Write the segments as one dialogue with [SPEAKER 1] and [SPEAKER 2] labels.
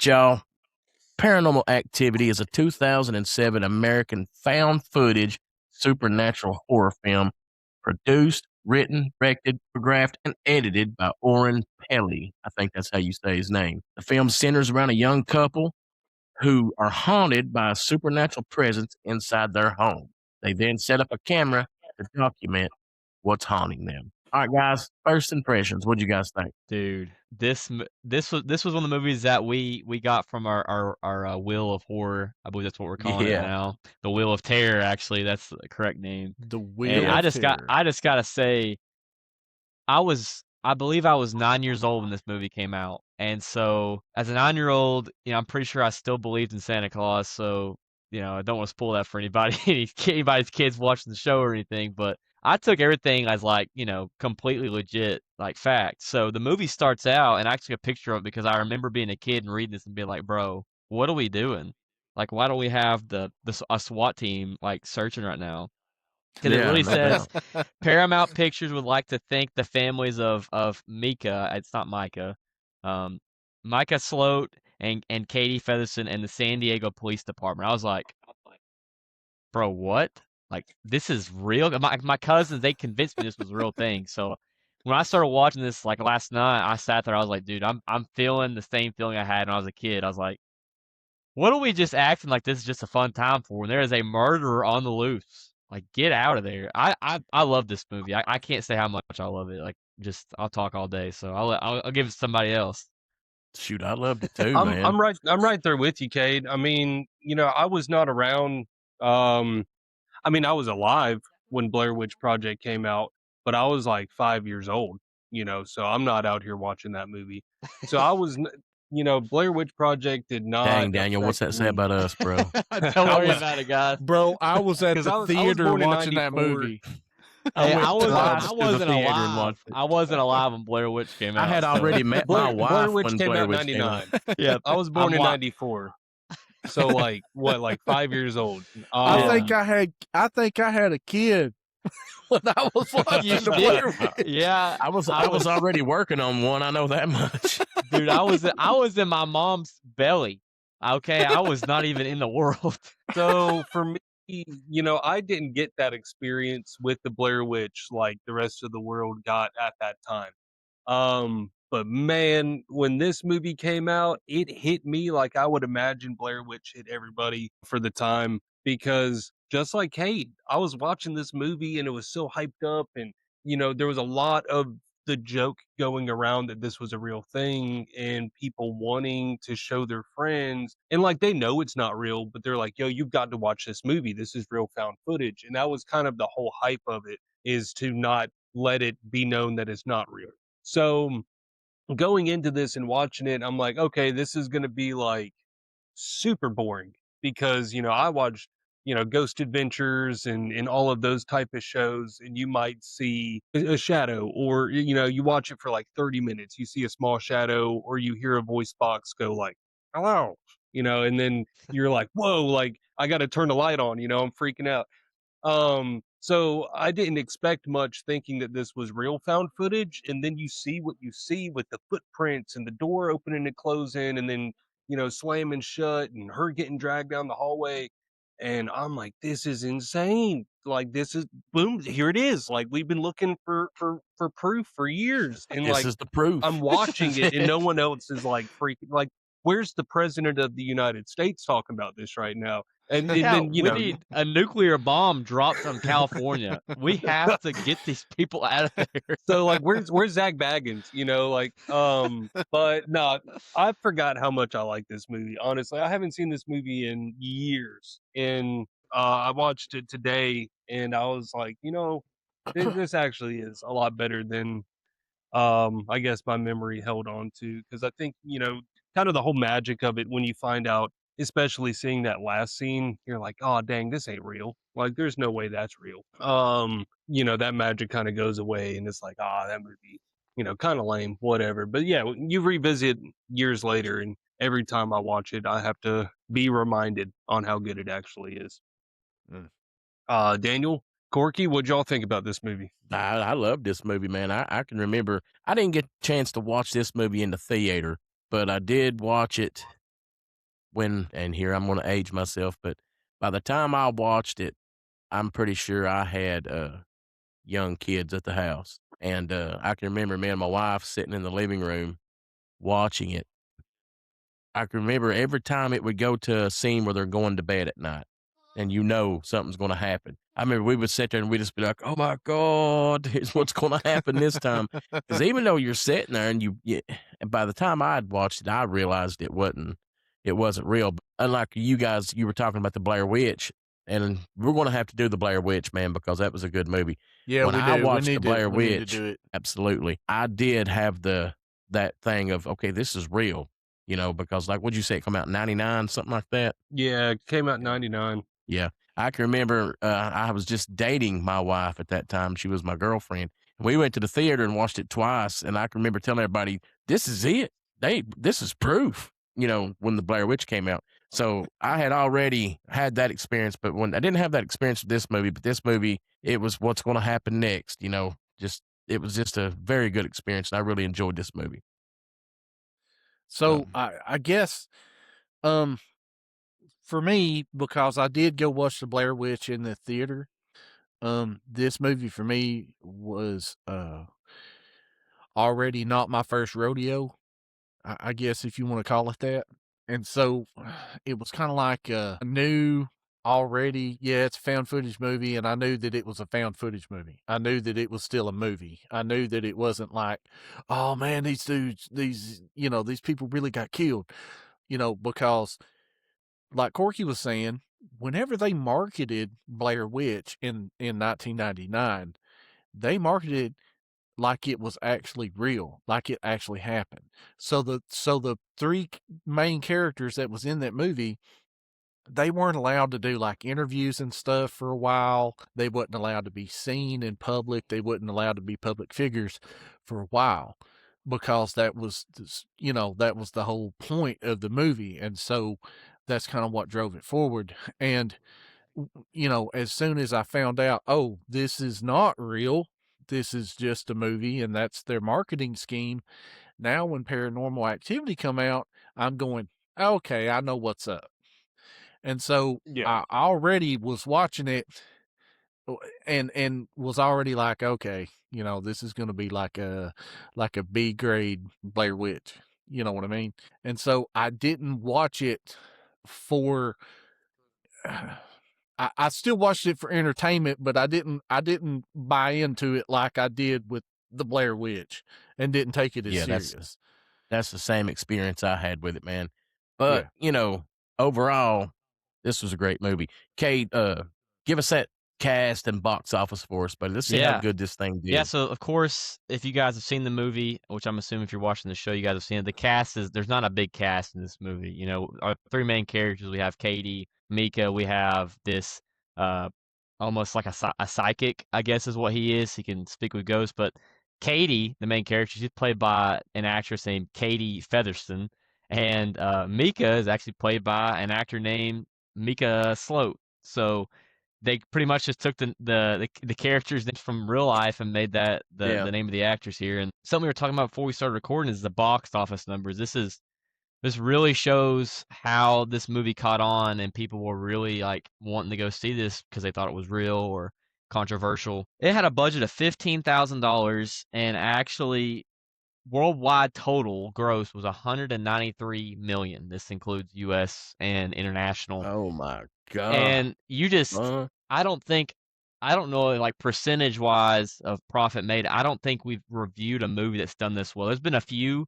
[SPEAKER 1] right, y'all. Paranormal Activity is a 2007 American found footage supernatural horror film produced, written, directed, choreographed, and edited by Oren Peli. I think that's how you say his name. The film centers around a young couple who are haunted by a supernatural presence inside their home. They then set up a camera to document what's haunting them. All right, guys, first impressions. What'd you guys think?
[SPEAKER 2] Dude, this was one of the movies that we got from our Wheel of Horror. I believe that's what we're calling it
[SPEAKER 1] Yeah.
[SPEAKER 2] now. The Wheel of Terror, actually, that's the correct name.
[SPEAKER 3] The
[SPEAKER 2] And
[SPEAKER 3] Wheel
[SPEAKER 1] Yeah.
[SPEAKER 3] of Terror.
[SPEAKER 2] I just gotta say, I believe I was 9 years old when this movie came out, and so as a 9-year-old, I'm pretty sure I still believed in Santa Claus. So I don't want to spoil that for anybody, anybody's kids watching the show or anything. But I took everything as like completely legit, like fact. So the movie starts out, and I took a picture of it because I remember being a kid and reading this and being like, "Bro, what are we doing? Like, why don't we have a SWAT team like searching right now?" Because it
[SPEAKER 1] Yeah,
[SPEAKER 2] really
[SPEAKER 1] no
[SPEAKER 2] says
[SPEAKER 1] doubt.
[SPEAKER 2] Paramount Pictures would like to thank the families of Micah. It's not Micah. Um, Micah Sloat and Katie Featherston and the San Diego Police Department. I was like, bro, what? Like, this is real? My cousins, they convinced me this was a real thing. So when I started watching this like last night, I sat there. I was like, dude, I'm feeling the same feeling I had when I was a kid. I was like, what are we just acting like this is just a fun time for when there is a murderer on the loose? Like, get out of there. I love this movie. I can't say how much I love it. Like, just I'll talk all day. So I'll give it to somebody else.
[SPEAKER 1] Shoot, I loved it too,
[SPEAKER 4] I'm
[SPEAKER 1] man.
[SPEAKER 4] I'm right there with you, Cade. I mean, I was not around. I mean, I was alive when Blair Witch Project came out, but I was like 5 years old. So I'm not out here watching that movie. So I was, Blair Witch Project did not
[SPEAKER 1] Dang, Daniel, what's
[SPEAKER 4] affect
[SPEAKER 1] that say
[SPEAKER 4] me.
[SPEAKER 1] about us, bro?
[SPEAKER 2] Don't
[SPEAKER 4] I
[SPEAKER 2] worry
[SPEAKER 4] was,
[SPEAKER 2] about it, guys.
[SPEAKER 3] Bro, I was at
[SPEAKER 4] 'cause
[SPEAKER 3] the
[SPEAKER 4] I was
[SPEAKER 3] theater
[SPEAKER 4] born in
[SPEAKER 3] watching that
[SPEAKER 4] 94.
[SPEAKER 3] movie.
[SPEAKER 2] Hey,
[SPEAKER 3] went
[SPEAKER 2] I wasn't
[SPEAKER 3] twice
[SPEAKER 2] I
[SPEAKER 3] to the
[SPEAKER 2] wasn't
[SPEAKER 3] theater and
[SPEAKER 2] alive.
[SPEAKER 3] watched it.
[SPEAKER 2] I wasn't alive when Blair Witch came
[SPEAKER 1] I
[SPEAKER 2] out.
[SPEAKER 1] had
[SPEAKER 2] So
[SPEAKER 1] already met my
[SPEAKER 4] Blair
[SPEAKER 1] wife
[SPEAKER 4] Witch
[SPEAKER 1] when
[SPEAKER 4] came
[SPEAKER 1] Blair
[SPEAKER 4] out in
[SPEAKER 1] Witch came out.
[SPEAKER 4] 99.
[SPEAKER 2] yeah,
[SPEAKER 4] I was born
[SPEAKER 2] I'm
[SPEAKER 4] in
[SPEAKER 2] wa-
[SPEAKER 4] 94. So like what, like 5 years old.
[SPEAKER 3] I
[SPEAKER 2] Yeah.
[SPEAKER 3] think I had a kid when I was
[SPEAKER 2] You
[SPEAKER 3] watching the
[SPEAKER 2] did.
[SPEAKER 3] Blair Witch.
[SPEAKER 2] Yeah,
[SPEAKER 1] I was already working on one. I know that much.
[SPEAKER 2] dude. I was in my mom's belly. Okay, I was not even in the world.
[SPEAKER 4] So for me, I didn't get that experience with the Blair Witch like the rest of the world got at that time. But man, when this movie came out, it hit me like I would imagine Blair Witch hit everybody for the time because just like Kate, I was watching this movie and it was so hyped up and there was a lot of the joke going around that this was a real thing and people wanting to show their friends and like they know it's not real, but they're like, yo, you've got to watch this movie. This is real found footage. And that was kind of the whole hype of it is to not let it be known that it's not real. So going into this and watching it, I'm like, okay, this is gonna be like super boring because I watched Ghost Adventures and all of those type of shows, and you might see a shadow, or you watch it for like 30 minutes, you see a small shadow, or you hear a voice box go like, "Hello," and then you're like, "Whoa!" Like I got to turn the light on, I'm freaking out. So I didn't expect much thinking that this was real found footage. And then you see what you see with the footprints and the door opening and closing and then, slamming shut and her getting dragged down the hallway. And I'm like, this is insane. Like this is boom, here it is. Like we've been looking for proof for years. And
[SPEAKER 1] This
[SPEAKER 4] like
[SPEAKER 1] is the proof.
[SPEAKER 4] I'm
[SPEAKER 1] This
[SPEAKER 4] watching
[SPEAKER 1] is
[SPEAKER 4] it and no one else is like freaking like where's the president of the United States talking about this right now? And
[SPEAKER 2] Yeah,
[SPEAKER 4] then,
[SPEAKER 2] we need a nuclear bomb dropped on California. We have to get these people out of there.
[SPEAKER 4] so like where's Zach Baggins? But no, I forgot how much I like this movie. Honestly, I haven't seen this movie in years. And I watched it today and I was like, this actually is a lot better than I guess my memory held on to because I think kind of the whole magic of it when you find out, especially seeing that last scene, you're like, oh dang, this ain't real. Like there's no way that's real. That magic kind of goes away and it's like, that movie, kind of lame, whatever. But yeah, you revisit years later and every time I watch it, I have to be reminded on how good it actually is.
[SPEAKER 3] Mm.
[SPEAKER 4] Daniel, Corky, what'd y'all think about this movie?
[SPEAKER 1] I love this movie, man. I can remember I didn't get a chance to watch this movie in the theater, but I did watch it and here I'm going to age myself, but by the time I watched it, I'm pretty sure I had young kids at the house. And I can remember me and my wife sitting in the living room watching it. I can remember every time it would go to a scene where they're going to bed at night and something's going to happen. I remember we would sit there and we'd just be like, oh my God, here's what's going to happen this time. Because even though you're sitting there and and by the time I had watched it, I realized it wasn't real. But unlike you guys, you were talking about the Blair Witch, and we're going to have to do the Blair Witch, man, because that was a good movie.
[SPEAKER 3] Yeah,
[SPEAKER 1] When
[SPEAKER 3] we
[SPEAKER 1] I
[SPEAKER 3] do.
[SPEAKER 1] watched the Blair
[SPEAKER 3] We need to
[SPEAKER 1] Witch,
[SPEAKER 3] do it.
[SPEAKER 1] absolutely, I did have that thing of, okay, this is real, because like, what'd you say, it come out in 99, something like that?
[SPEAKER 4] Yeah, it came out in 99.
[SPEAKER 1] Yeah. I can remember, I was just dating my wife at that time. She was my girlfriend. We went to the theater and watched it twice, and I can remember telling everybody, "This is it. This is proof." When the Blair Witch came out. So I had already had that experience, but when I didn't have that experience with this movie, but this movie, it was what's going to happen next. Just it was just a very good experience, and I really enjoyed this movie.
[SPEAKER 3] So I guess for me, because I did go watch the Blair Witch in the theater, this movie for me was already not my first rodeo, I guess if you want to call it that. And so it was kind of like a new already, yeah, it's a found footage movie, and I knew that it was a found footage movie. I knew that it was still a movie. I knew that it wasn't like, oh man, these dudes, these people really got killed, because like Corky was saying, whenever they marketed Blair Witch in 1999, they marketed like it was actually real, like it actually happened. So the three main characters that was in that movie, they weren't allowed to do like interviews and stuff for a while. They wasn't allowed to be seen in public. They wasn't allowed to be public figures for a while, because that was the whole point of the movie. And so that's kind of what drove it forward. And as soon as I found out, oh, this is not real, this is just a movie, and that's their marketing scheme. Now when Paranormal Activity come out, I'm going, okay, I know what's up. And so
[SPEAKER 4] Yeah.
[SPEAKER 3] I already was watching it and was already like, okay, this is going to be like a B grade Blair Witch. You know what I mean? And so I didn't watch it for I still watched it for entertainment, but I didn't buy into it like I did with the Blair Witch, and didn't take it as
[SPEAKER 1] Yeah,
[SPEAKER 3] serious.
[SPEAKER 1] that's the same experience I had with it, man. But,
[SPEAKER 3] Yeah.
[SPEAKER 1] overall, this was a great movie. Kate, give us that cast and box office for us, but let's see how
[SPEAKER 2] Yeah.
[SPEAKER 1] good this thing
[SPEAKER 2] Yeah,
[SPEAKER 1] did.
[SPEAKER 2] so of course, if you guys have seen the movie, which I'm assuming if you're watching the show, you guys have seen it. The cast there's not a big cast in this movie. Our three main characters, we have Katie, Mika, we have this uh almost like a psychic, I guess is what he is. He can speak with ghosts, but Katie, the main character, she's played by an actress named Katie Featherston, and Mika is actually played by an actor named Mika Sloat. So they pretty much just took the characters from real life and made that
[SPEAKER 1] Yeah.
[SPEAKER 2] the name of the actors here. And something we were talking about before we started recording is the box office numbers. This really shows how this movie caught on and people were really like wanting to go see this because they thought it was real or controversial. It had a budget of $15,000 and actually worldwide total gross was 193 million. This includes US and international.
[SPEAKER 1] Oh my God.
[SPEAKER 2] And you just
[SPEAKER 1] Huh?
[SPEAKER 2] I don't think I don't know, like, percentage-wise of profit made, I don't think we've reviewed a movie that's done this well. There's been a few,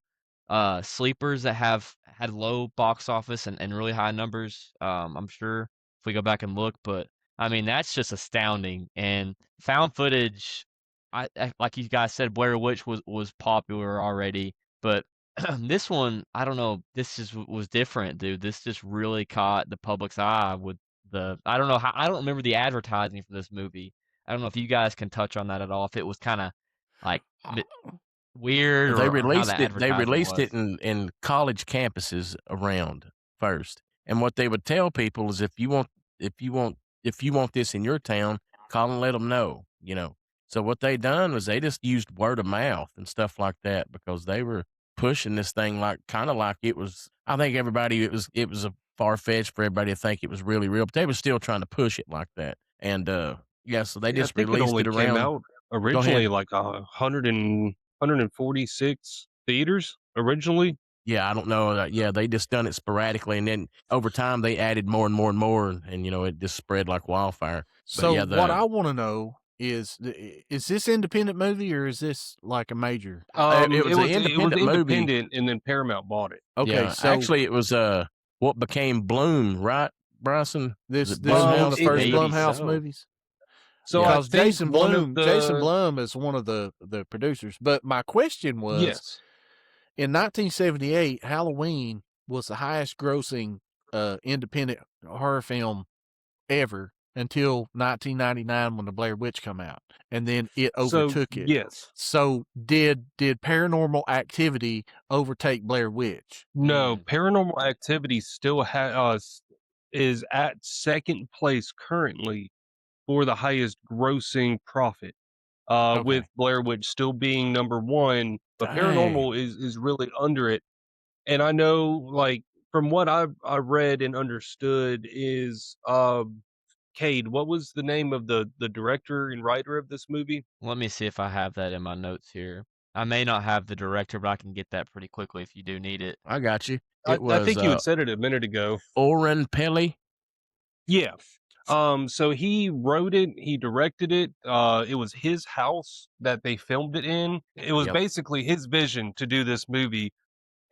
[SPEAKER 2] sleepers that have had low box office and really high numbers, I'm sure if we go back and look, but, I mean, that's just astounding, and found footage, like you guys said, Blair Witch was popular already, but this one, I don't know, this just was different, dude. This just really caught the public's eye with I don't know how I don't remember the advertising for this movie. I don't know if you guys can touch on that at all. If it was kind of like weird
[SPEAKER 1] They
[SPEAKER 2] or how the
[SPEAKER 1] released it they
[SPEAKER 2] advertising
[SPEAKER 1] released
[SPEAKER 2] was.
[SPEAKER 1] it in college campuses around first, and what they would tell people is if you want this in your town, call and let them know. So what they done was they just used word of mouth and stuff like that because they were pushing this thing like kinda like it was I think everybody it was a far fetched for everybody to think it was really real, but they were still trying to push it like that. And yeah, so they
[SPEAKER 4] Yeah, I
[SPEAKER 1] just
[SPEAKER 4] think it
[SPEAKER 1] released
[SPEAKER 4] only
[SPEAKER 1] it
[SPEAKER 4] came
[SPEAKER 1] around.
[SPEAKER 4] out
[SPEAKER 1] Go ahead.
[SPEAKER 4] originally like 146 theaters originally.
[SPEAKER 1] Yeah, I don't know. Yeah, they just done it sporadically, and then over time they added more and more and more, and you know it just spread like wildfire. But
[SPEAKER 3] So
[SPEAKER 1] yeah,
[SPEAKER 3] what I want to know is this independent movie or is this like a major?
[SPEAKER 1] it
[SPEAKER 4] It
[SPEAKER 1] was an
[SPEAKER 4] was
[SPEAKER 1] independent movie.
[SPEAKER 4] independent, and then Paramount bought it.
[SPEAKER 3] Okay,
[SPEAKER 1] Yeah,
[SPEAKER 3] so
[SPEAKER 1] actually, it was what became Bloom, right, Bryson? Was
[SPEAKER 3] this
[SPEAKER 1] it
[SPEAKER 3] this one of the
[SPEAKER 1] Bloomhouse?
[SPEAKER 4] It
[SPEAKER 3] first
[SPEAKER 2] Maybe
[SPEAKER 3] Blumhouse
[SPEAKER 2] so.
[SPEAKER 3] movies.
[SPEAKER 4] so I
[SPEAKER 1] Yeah,
[SPEAKER 3] Because
[SPEAKER 4] think one of
[SPEAKER 3] Jason
[SPEAKER 4] the
[SPEAKER 3] Blum is one of the producers. But my question was,
[SPEAKER 4] yes.
[SPEAKER 3] in 1978, Halloween was the highest grossing independent horror film ever until 1999 when the Blair Witch come out, and then it
[SPEAKER 4] So
[SPEAKER 3] overtook it.
[SPEAKER 4] yes.
[SPEAKER 3] So did Paranormal Activity overtake Blair Witch?
[SPEAKER 4] No,
[SPEAKER 2] Mm.
[SPEAKER 4] Paranormal Activity still is at second place currently for the highest grossing profit. With
[SPEAKER 3] Okay.
[SPEAKER 4] Blair Witch still being number one, but
[SPEAKER 1] dang,
[SPEAKER 4] Paranormal is really under it. And I know, like, from what I read and understood is Cade, what was the name of the director and writer of this movie?
[SPEAKER 2] Let me see if I have that in my notes here. I may not have the director, but I can get that pretty quickly if you do need it.
[SPEAKER 1] I got you.
[SPEAKER 4] I,
[SPEAKER 1] It
[SPEAKER 4] I
[SPEAKER 1] was
[SPEAKER 4] think you had said it a minute ago.
[SPEAKER 1] Oren Pelly.
[SPEAKER 4] Yeah. So he wrote it, he directed it. It was his house that they filmed it in. It was
[SPEAKER 1] Yep,
[SPEAKER 4] basically his vision to do this movie.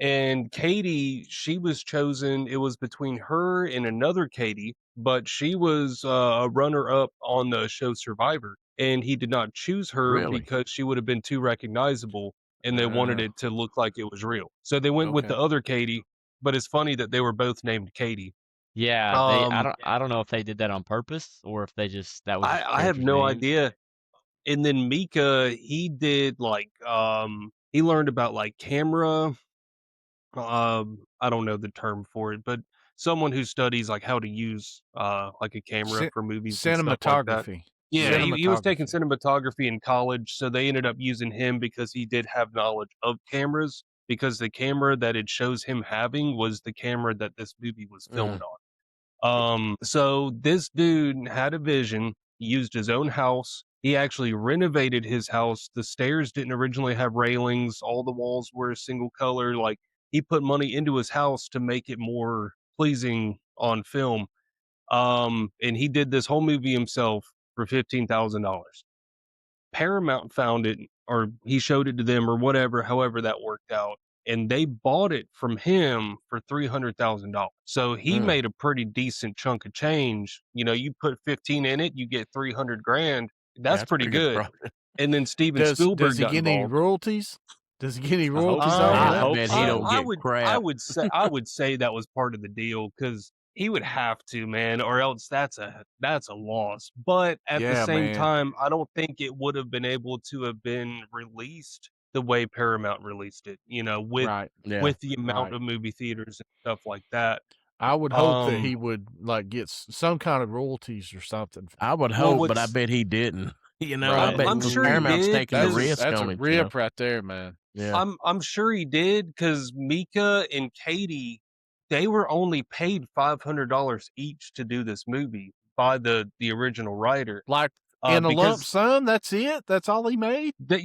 [SPEAKER 4] And Katie, she was chosen. It was between her and another Katie, but she was a runner up on the show Survivor. And he did not choose her
[SPEAKER 1] really.
[SPEAKER 4] because she would have been too recognizable and they wanted
[SPEAKER 3] Uh,
[SPEAKER 4] it to look like it was real. So they went with
[SPEAKER 3] okay.
[SPEAKER 4] the other Katie, but it's funny that they were both named Katie.
[SPEAKER 2] Yeah, they
[SPEAKER 4] Um,
[SPEAKER 2] I don't know if they did that on purpose or if they just that was just
[SPEAKER 4] I have
[SPEAKER 2] characters'
[SPEAKER 4] no
[SPEAKER 2] names.
[SPEAKER 4] idea. And then Mika, he did like he learned about like camera. I don't know the term for it, but someone who studies like how to use like a camera
[SPEAKER 3] Ci-
[SPEAKER 4] for movies and stuff like that.
[SPEAKER 3] cinematography.
[SPEAKER 4] Yeah,
[SPEAKER 2] Yeah.
[SPEAKER 4] he was taking
[SPEAKER 3] Cinematography.
[SPEAKER 4] cinematography in college, so they ended up using him because he did have knowledge of cameras. Because the camera that it shows him having was the camera that this movie was filmed
[SPEAKER 1] Uh,
[SPEAKER 4] on. So this dude had a vision. He used his own house. He actually renovated his house. The stairs didn't originally have railings. All the walls were a single color. Like he put money into his house to make it more pleasing on film. And he did this whole movie himself for $15,000. Paramount found it, or he showed it to them, or whatever, however that worked out, and they bought it from him for $300,000. So he
[SPEAKER 1] uh,
[SPEAKER 4] made a pretty decent chunk of change. You know, you put 15 in it, you get 300 grand.
[SPEAKER 1] yeah,
[SPEAKER 4] That's
[SPEAKER 1] that's
[SPEAKER 4] pretty
[SPEAKER 1] pretty good
[SPEAKER 4] good.
[SPEAKER 1] profit.
[SPEAKER 4] And then Steven
[SPEAKER 3] Does
[SPEAKER 4] Spielberg
[SPEAKER 3] he
[SPEAKER 4] got
[SPEAKER 3] get any
[SPEAKER 4] involved.
[SPEAKER 3] royalties? Does he get any
[SPEAKER 2] I hope
[SPEAKER 3] royalties
[SPEAKER 2] so.
[SPEAKER 3] off of
[SPEAKER 1] Man,
[SPEAKER 2] I
[SPEAKER 1] I
[SPEAKER 3] that?
[SPEAKER 2] hope
[SPEAKER 1] bet he don't
[SPEAKER 2] so.
[SPEAKER 1] get
[SPEAKER 4] I
[SPEAKER 1] crap.
[SPEAKER 4] would say I would say that was part of the deal because he would have to, man, or else that's a loss. But at the
[SPEAKER 3] Yeah,
[SPEAKER 4] same
[SPEAKER 3] man.
[SPEAKER 4] time, I don't think it would have been able to have been released the way Paramount released it, you know,
[SPEAKER 3] Right.
[SPEAKER 1] Yeah,
[SPEAKER 4] with the amount
[SPEAKER 3] Right.
[SPEAKER 4] of movie theaters and stuff like that.
[SPEAKER 3] I would hope that
[SPEAKER 4] Um,
[SPEAKER 3] he would like get some kind of royalties or something.
[SPEAKER 1] I would
[SPEAKER 4] well,
[SPEAKER 1] hope, but I
[SPEAKER 4] what's
[SPEAKER 1] bet he didn't. You know, I
[SPEAKER 2] Right.
[SPEAKER 1] bet
[SPEAKER 4] I'm
[SPEAKER 1] because
[SPEAKER 4] sure he
[SPEAKER 1] Paramount's
[SPEAKER 4] did
[SPEAKER 1] taking the
[SPEAKER 4] because
[SPEAKER 1] risk
[SPEAKER 3] That's a
[SPEAKER 1] on it. You know,
[SPEAKER 3] rip right there, man.
[SPEAKER 1] yeah.
[SPEAKER 4] I'm sure he did because Mika and Katie, they were only paid $500 each to do this movie by the original writer.
[SPEAKER 3] Like in a lump
[SPEAKER 4] Because
[SPEAKER 3] sum, that's it. That's all he made.
[SPEAKER 4] they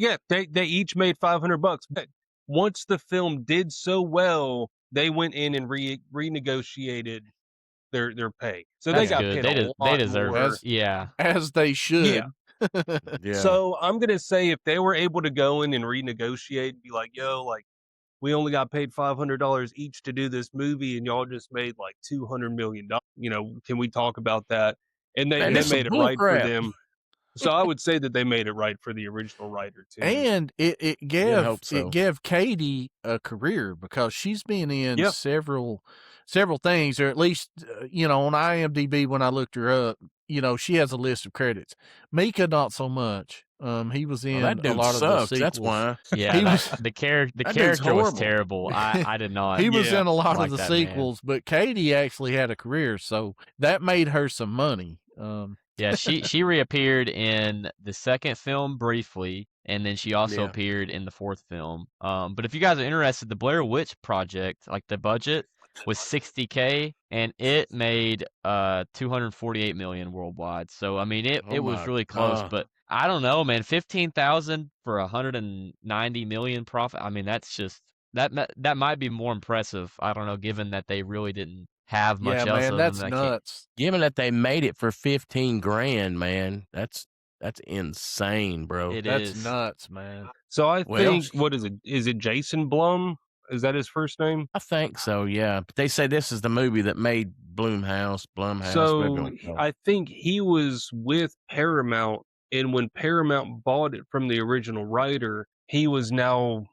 [SPEAKER 4] each made $500. But once the film did so well, they went in and renegotiated their pay, so they
[SPEAKER 2] That's
[SPEAKER 3] Yeah,
[SPEAKER 4] got
[SPEAKER 2] good.
[SPEAKER 4] paid a
[SPEAKER 2] They
[SPEAKER 4] lot
[SPEAKER 2] deserve it.
[SPEAKER 4] more.
[SPEAKER 3] as
[SPEAKER 2] Yeah.
[SPEAKER 3] they
[SPEAKER 4] Yeah.
[SPEAKER 3] should.
[SPEAKER 1] Yeah.
[SPEAKER 4] So I'm gonna say if they were able to go in and renegotiate and be like, yo, like we only got paid $500 each to do this movie, and y'all just made like $200 million. You know, can we talk about that? And
[SPEAKER 1] Man,
[SPEAKER 4] they
[SPEAKER 1] this
[SPEAKER 3] Yeah.
[SPEAKER 1] some
[SPEAKER 4] made it
[SPEAKER 1] bull
[SPEAKER 4] right for
[SPEAKER 1] crap.
[SPEAKER 4] them. So I would say that they made it right for the original writer too.
[SPEAKER 3] And
[SPEAKER 1] You'd hope so.
[SPEAKER 3] gave Katie a career because she's been in
[SPEAKER 4] Yeah,
[SPEAKER 3] several things, or at least on IMDb when I looked her up, she has a list of credits. Mika not so much. He was
[SPEAKER 1] Oh,
[SPEAKER 3] in
[SPEAKER 1] that
[SPEAKER 3] a
[SPEAKER 1] dude
[SPEAKER 3] lot of the
[SPEAKER 1] sucks. That's
[SPEAKER 3] sequels.
[SPEAKER 1] why.
[SPEAKER 2] Yeah,
[SPEAKER 3] He
[SPEAKER 2] that
[SPEAKER 3] was
[SPEAKER 2] the
[SPEAKER 1] That dude's
[SPEAKER 2] character was
[SPEAKER 1] horrible.
[SPEAKER 2] terrible. I did not
[SPEAKER 3] he was
[SPEAKER 4] yeah.
[SPEAKER 3] in a lot of
[SPEAKER 2] like
[SPEAKER 3] the
[SPEAKER 2] that man.
[SPEAKER 3] sequels, but Katie actually had a career, so that made her some money.
[SPEAKER 2] Yeah, she reappeared in the second film briefly, and then she also
[SPEAKER 1] Yeah.
[SPEAKER 2] appeared in the fourth film. But if you guys are interested, the Blair Witch Project, like the budget, was 60K, and it made 248 million worldwide. So I mean, it
[SPEAKER 3] Oh
[SPEAKER 2] it was
[SPEAKER 3] my
[SPEAKER 2] really close,
[SPEAKER 3] god.
[SPEAKER 2] but I don't know, man. 15,000 for 190 million profit. I mean, that's just that might be more impressive. I don't know, given that they really didn't have much
[SPEAKER 3] Yeah,
[SPEAKER 2] else
[SPEAKER 3] man,
[SPEAKER 2] other than
[SPEAKER 3] that's
[SPEAKER 2] that. Can
[SPEAKER 3] nuts.
[SPEAKER 1] Given that they made it for 15 grand, man, that's insane, bro.
[SPEAKER 2] it
[SPEAKER 3] That's
[SPEAKER 2] is.
[SPEAKER 3] nuts, man.
[SPEAKER 4] So I
[SPEAKER 1] Well,
[SPEAKER 4] think, what is it? Is it Jason Blum? Is that his first name?
[SPEAKER 1] I think so, yeah. But they say this is the movie that made Blumhouse, whatever you
[SPEAKER 4] So
[SPEAKER 1] want to call it.
[SPEAKER 4] I think he was with Paramount, and when Paramount bought it from the original writer, he was now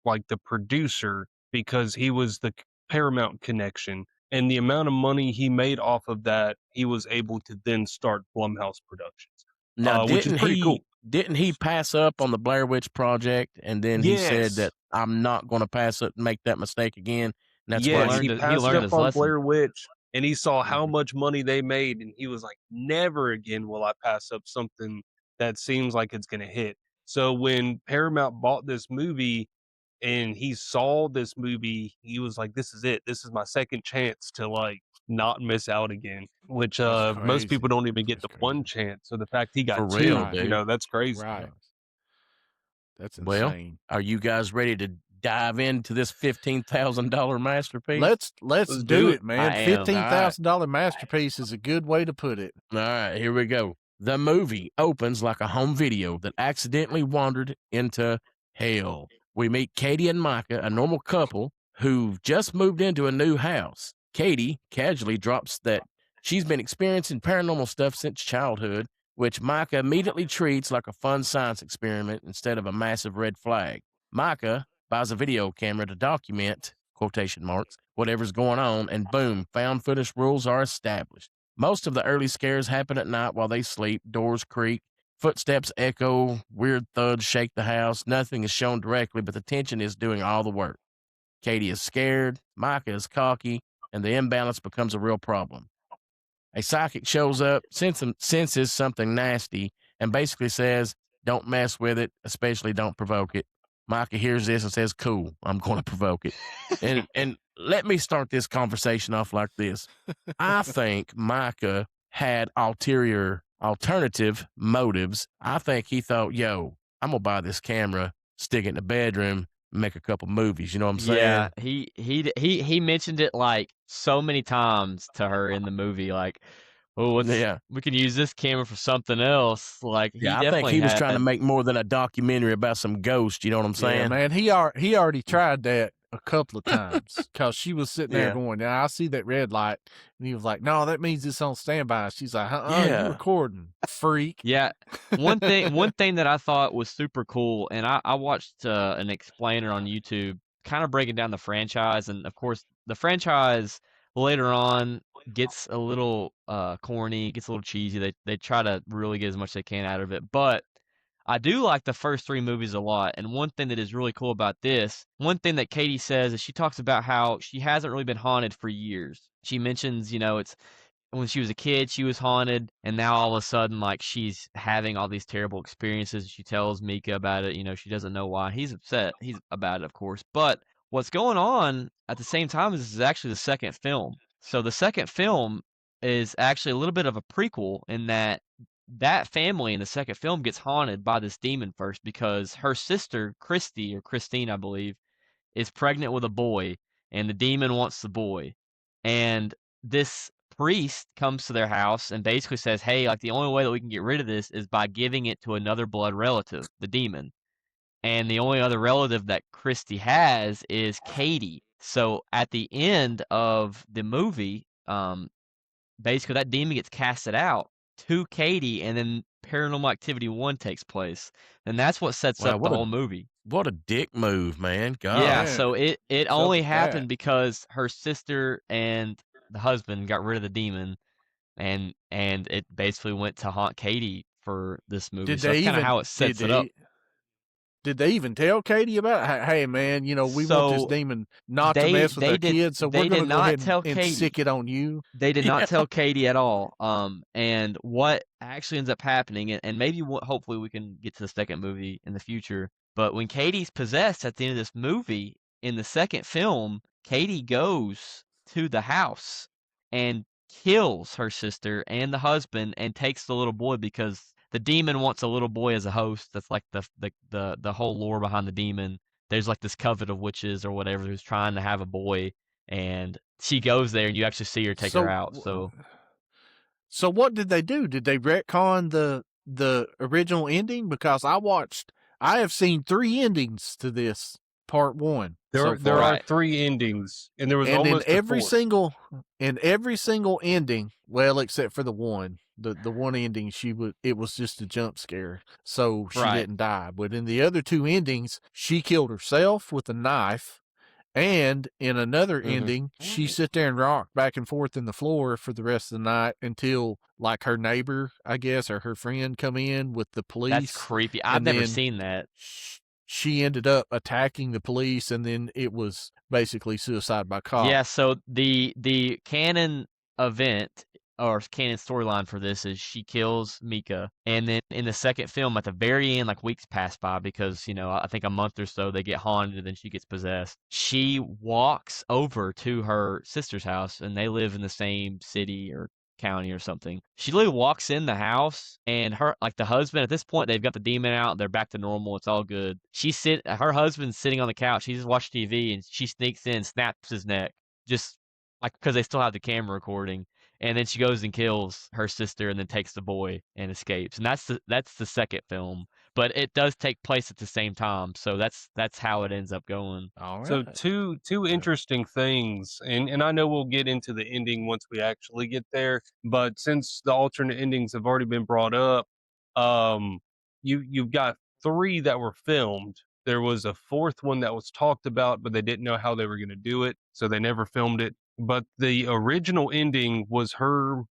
[SPEAKER 4] like the producer because he was the Paramount connection. And the amount of money he made off of that, he was able to then start Blumhouse Productions,
[SPEAKER 1] Now,
[SPEAKER 4] which is pretty cool.
[SPEAKER 1] didn't he pass up on the Blair Witch Project, and then he said
[SPEAKER 4] Yes.
[SPEAKER 1] that I'm not going to pass up and make that mistake again, and that's why
[SPEAKER 4] Yes,
[SPEAKER 1] you're
[SPEAKER 4] he
[SPEAKER 2] He
[SPEAKER 4] passed
[SPEAKER 2] learned
[SPEAKER 4] up
[SPEAKER 2] his
[SPEAKER 4] on
[SPEAKER 2] lesson.
[SPEAKER 4] Blair Witch, and he saw how
[SPEAKER 1] Mhm.
[SPEAKER 4] much money they made, and he was like, "Never again will I pass up something that seems like it's gonna hit." So when Paramount bought this movie and he saw this movie, he was like, "This is it. This is my second chance to, like, not miss out again," which,
[SPEAKER 3] That's
[SPEAKER 4] most people
[SPEAKER 3] crazy.
[SPEAKER 4] don't even get
[SPEAKER 3] That's
[SPEAKER 4] the one
[SPEAKER 3] crazy.
[SPEAKER 4] chance, so the fact he
[SPEAKER 1] for
[SPEAKER 4] got
[SPEAKER 1] real,
[SPEAKER 4] 2,
[SPEAKER 3] Right.
[SPEAKER 1] dude.
[SPEAKER 4] that's crazy.
[SPEAKER 3] Right. That's
[SPEAKER 1] Well,
[SPEAKER 3] insane.
[SPEAKER 1] are you guys ready to dive into this $15,000 masterpiece?
[SPEAKER 3] Let's
[SPEAKER 4] Let's
[SPEAKER 3] do
[SPEAKER 4] do it.
[SPEAKER 3] it, man.
[SPEAKER 2] I am.
[SPEAKER 1] All right.
[SPEAKER 3] $15,000 masterpiece is a good way to put it.
[SPEAKER 1] All right, here we go. The movie opens like a home video that accidentally wandered into hell. We meet Katie and Micah, a normal couple who've just moved into a new house. Katie casually drops that she's been experiencing paranormal stuff since childhood, which Micah immediately treats like a fun science experiment instead of a massive red flag. Micah buys a video camera to document, quotation marks, whatever's going on, and boom, found footage rules are established. Most of the early scares happen at night while they sleep. Doors creak, footsteps echo, weird thuds shake the house. Nothing is shown directly, but the tension is doing all the work. Katie is scared, Micah is cocky, and the imbalance becomes a real problem. A psychic shows up, senses something nasty, and basically says, "Don't mess with it, especially don't provoke it." Micah hears this and says, "Cool, I'm going to provoke it." And let me start this conversation off like this. I think Micah had alternative motives. I think he thought, "Yo, I'm gonna buy this camera, stick it in the bedroom, make a couple movies." You know what I'm
[SPEAKER 2] Yeah,
[SPEAKER 1] saying?
[SPEAKER 2] he mentioned it like so many times to her in the movie, like, "Oh,
[SPEAKER 1] Yeah.
[SPEAKER 2] we can use this camera for something else." Like he
[SPEAKER 1] Yeah, I think
[SPEAKER 2] definitely
[SPEAKER 1] he was
[SPEAKER 2] had.
[SPEAKER 1] trying to make more than a documentary about some ghost, you know what I'm
[SPEAKER 3] Yeah,
[SPEAKER 1] saying?
[SPEAKER 3] man. He already tried that a couple of times because she was sitting there
[SPEAKER 1] Yeah.
[SPEAKER 3] going, "Now I see that red light," and he was like, "No, that means it's on standby." She's like, you
[SPEAKER 1] Yeah.
[SPEAKER 3] recording, freak."
[SPEAKER 2] Yeah. One thing that I thought was super cool, and I watched an explainer on YouTube kind of breaking down the franchise, and of course the franchise later on gets a little corny, gets a little cheesy. They try to really get as much as they can out of it, but I do like the first three movies a lot. And one thing that is really cool about this, one thing that Katie says is she talks about how she hasn't really been haunted for years. She mentions, it's when she was a kid, she was haunted, and now all of a sudden, like, she's having all these terrible experiences. She tells Mika about it. She doesn't know why. He's upset. He's about it, of course. But what's going on at the same time is this is actually the second film. So the second film is actually a little bit of a prequel in that that family in the second film gets haunted by this demon first because her sister, Christy, or Christine, I believe, is pregnant with a boy, and the demon wants the boy. And this priest comes to their house and basically says, "Hey, like the only way that we can get rid of this is by giving it to another blood relative, the demon." And the only other relative that Christy has is Katie. So at the end of the movie, basically that demon gets casted out to Katie, and then Paranormal Activity 1 takes place. And that's what sets
[SPEAKER 1] Wow,
[SPEAKER 2] up the whole movie.
[SPEAKER 1] what a dick move, man.
[SPEAKER 2] Yeah,
[SPEAKER 1] Gosh.
[SPEAKER 3] Man,
[SPEAKER 2] so it
[SPEAKER 3] what's up
[SPEAKER 2] only
[SPEAKER 3] with that?
[SPEAKER 2] happened because her sister and the husband got rid of the demon, and it basically went to haunt Katie for this movie.
[SPEAKER 3] Did
[SPEAKER 2] So that's
[SPEAKER 3] they
[SPEAKER 2] kind of
[SPEAKER 3] even
[SPEAKER 2] how it sets it up.
[SPEAKER 3] did they even tell Katie about it? Hey, man, we want this
[SPEAKER 2] So
[SPEAKER 3] demon not to
[SPEAKER 2] they
[SPEAKER 3] mess with
[SPEAKER 2] they
[SPEAKER 3] our
[SPEAKER 2] did
[SPEAKER 3] kids, so we're
[SPEAKER 2] they
[SPEAKER 3] gonna
[SPEAKER 2] did
[SPEAKER 3] go
[SPEAKER 2] not
[SPEAKER 3] ahead and,
[SPEAKER 2] tell Katie.
[SPEAKER 3] sick it on you.
[SPEAKER 2] They did not
[SPEAKER 1] Yeah.
[SPEAKER 2] tell Katie at all. And what actually ends up happening, and maybe hopefully we can get to the second movie in the future. But when Katie's possessed at the end of this movie, in the second film, Katie goes to the house and kills her sister and the husband and takes the little boy because the demon wants a little boy as a host. That's like the whole lore behind the demon. There's like this coven of witches or whatever who's trying to have a boy, and she goes there and you actually see her take her
[SPEAKER 3] So,
[SPEAKER 2] out. So
[SPEAKER 3] so what did they do? Did they retcon the original ending? Because I have seen 3 endings to this part 1 so
[SPEAKER 4] There
[SPEAKER 3] far.
[SPEAKER 4] are
[SPEAKER 2] right.
[SPEAKER 4] 3 endings, and there was
[SPEAKER 3] And
[SPEAKER 4] almost a 4th.
[SPEAKER 3] in every single ending, well, except for the one ending, it was just a jump scare, so she
[SPEAKER 2] Right.
[SPEAKER 3] didn't die. But in the other 2 endings, she killed herself with a knife, and in another ending, she sit there and rock back and forth in the floor for the rest of the night until like her neighbor, I guess, or her friend come in with the
[SPEAKER 2] That's
[SPEAKER 3] police,
[SPEAKER 2] creepy. I've
[SPEAKER 3] and
[SPEAKER 2] never
[SPEAKER 3] then
[SPEAKER 2] seen that.
[SPEAKER 3] she ended up attacking the police, and then it was basically suicide by cop.
[SPEAKER 2] Yeah, so the canon event or canon storyline for this is she kills Mika, and then in the second film, at the very end, like weeks pass by because I think a month or so they get haunted, and then she gets possessed. She walks over to her sister's house, and they live in the same city or county or something. She literally walks in the house, and the husband, at this point they've got the demon out, they're back to normal, it's all good. Her husband's sitting on the couch, he's just watching TV, and she sneaks in, snaps his neck, just like because they still have the camera recording, and then she goes and kills her sister, and then takes the boy and escapes. And that's the second film, but it does take place at the same time, so that's how it ends up going.
[SPEAKER 3] All
[SPEAKER 4] So
[SPEAKER 3] right.
[SPEAKER 4] two interesting things, and I know we'll get into the ending once we actually get there, but since the alternate endings have already been brought up, um, you've got 3 that were filmed. There was a 4th one that was talked about, but they didn't know how they were going to do it, so they never filmed it. But the original ending was her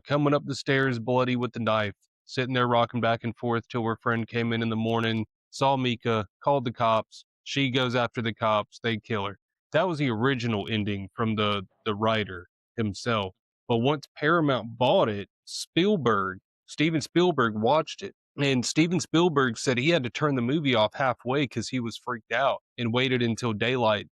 [SPEAKER 4] coming up the stairs, bloody with the knife, sitting there rocking back and forth till her friend came in the morning, saw Mika, called the cops. She goes after the cops. They kill her. That was the original ending from the writer himself. But once Paramount bought it, Steven Spielberg watched it. And Steven Spielberg said he had to turn the movie off halfway because he was freaked out and waited until daylight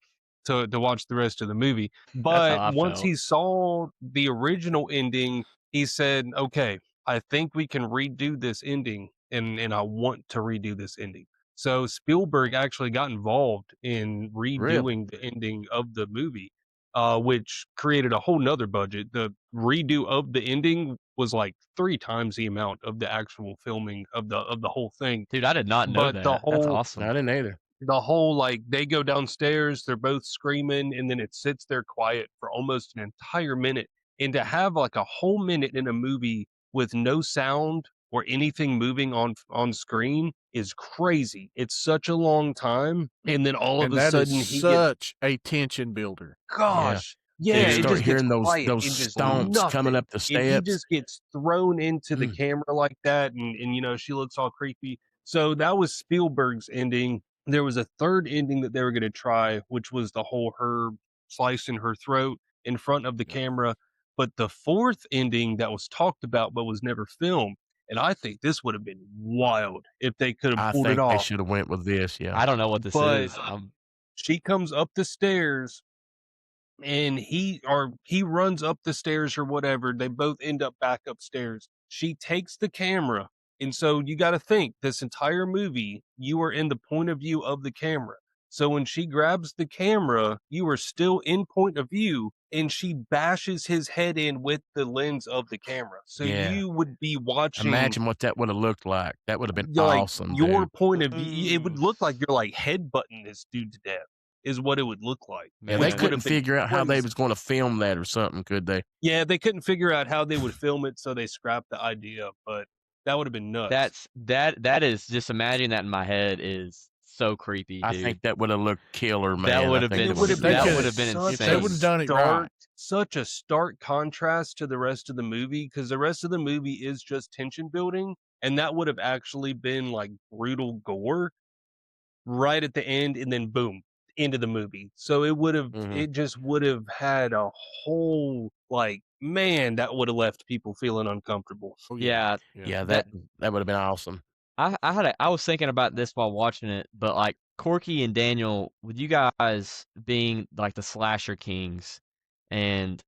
[SPEAKER 4] to watch the rest of the movie.
[SPEAKER 2] That's how
[SPEAKER 4] But
[SPEAKER 2] I
[SPEAKER 4] once
[SPEAKER 2] felt.
[SPEAKER 4] he saw the original ending, he said, okay, I think we can redo this ending, and I want to redo this ending. So Spielberg actually got involved in
[SPEAKER 3] Really?
[SPEAKER 4] redoing the ending of the movie, which created a whole nother budget. The redo of the ending was like 3 times the amount of the actual filming of the whole thing.
[SPEAKER 2] Dude, I did not know
[SPEAKER 4] But
[SPEAKER 2] that. That's awesome.
[SPEAKER 1] I didn't either.
[SPEAKER 4] the whole like they go downstairs, they're both screaming, and then it sits there quiet for almost an entire minute. And to have like a whole minute in a movie with no sound or anything moving on screen is crazy. It's such a long time, and then all of
[SPEAKER 3] And
[SPEAKER 4] a
[SPEAKER 3] that is
[SPEAKER 4] sudden he gets,
[SPEAKER 3] such a tension builder.
[SPEAKER 1] Yeah.
[SPEAKER 4] gosh,
[SPEAKER 1] You
[SPEAKER 4] yeah, it
[SPEAKER 2] Dude,
[SPEAKER 1] start
[SPEAKER 4] just gets
[SPEAKER 1] hearing
[SPEAKER 4] quiet
[SPEAKER 1] those
[SPEAKER 4] in just
[SPEAKER 1] stomps coming
[SPEAKER 4] nothing,
[SPEAKER 1] up the
[SPEAKER 4] and he
[SPEAKER 1] steps.
[SPEAKER 4] just gets thrown into the
[SPEAKER 1] Mm,
[SPEAKER 4] camera like that, and she looks all creepy. So that was Spielberg's ending. There was a third ending that they were going to try, which was the whole her slicing her throat in front of the camera. But the fourth ending that was talked about but was never filmed, and I think this would have been wild if they could have
[SPEAKER 1] I
[SPEAKER 4] pulled it
[SPEAKER 1] think they
[SPEAKER 4] off.
[SPEAKER 1] should have went with this. Yeah.
[SPEAKER 2] I don't know what this
[SPEAKER 4] But
[SPEAKER 2] is.
[SPEAKER 4] she comes up the stairs, and he runs up the stairs or whatever. They both end up back upstairs. She takes the camera, and so you got to think this entire movie you are in the point of view of the camera. So when she grabs the camera, you are still in point of view, and she bashes his head in with the lens of the camera. So
[SPEAKER 1] Yeah.
[SPEAKER 4] you would be watching
[SPEAKER 1] Imagine what that would have looked like. That would have been
[SPEAKER 4] like
[SPEAKER 1] awesome,
[SPEAKER 4] your
[SPEAKER 1] dude.
[SPEAKER 4] point of view. It would
[SPEAKER 2] Ooh,
[SPEAKER 4] look like you're like headbutting this dude to death, is what it would look like,
[SPEAKER 1] Yeah, they
[SPEAKER 4] which would
[SPEAKER 2] man.
[SPEAKER 1] couldn't
[SPEAKER 4] have been
[SPEAKER 1] figure out how they
[SPEAKER 4] crazy.
[SPEAKER 1] was going to film that or something, could they?
[SPEAKER 4] Yeah, they couldn't figure out how they would film it, so they scrapped the idea, but that would have been nuts.
[SPEAKER 2] That is just imagining that in my head is so creepy,
[SPEAKER 1] I
[SPEAKER 2] dude.
[SPEAKER 1] think that would have looked killer,
[SPEAKER 2] That
[SPEAKER 1] man.
[SPEAKER 2] would
[SPEAKER 1] I
[SPEAKER 2] have
[SPEAKER 1] think
[SPEAKER 4] And
[SPEAKER 1] it
[SPEAKER 2] been
[SPEAKER 4] it
[SPEAKER 1] would
[SPEAKER 4] would
[SPEAKER 1] have
[SPEAKER 4] have
[SPEAKER 1] been
[SPEAKER 4] been
[SPEAKER 2] that
[SPEAKER 3] They
[SPEAKER 2] would
[SPEAKER 3] could,
[SPEAKER 2] have been
[SPEAKER 4] such
[SPEAKER 3] if they
[SPEAKER 4] a
[SPEAKER 3] would have
[SPEAKER 2] insane.
[SPEAKER 3] done it right.
[SPEAKER 4] such a stark contrast to the rest of the movie, because the rest of the movie is just tension building, and that would have actually been like brutal gore right at the end, and then boom, into the movie. So
[SPEAKER 1] Mhm.
[SPEAKER 4] it just would have had a whole like, man, that would have left people feeling uncomfortable.
[SPEAKER 3] Oh yeah,
[SPEAKER 2] Yeah,
[SPEAKER 3] yeah.
[SPEAKER 1] Yeah,
[SPEAKER 2] that
[SPEAKER 1] that would have been awesome.
[SPEAKER 2] I was thinking about this while watching it, but Corky and Daniel, with you guys being like the slasher kings, and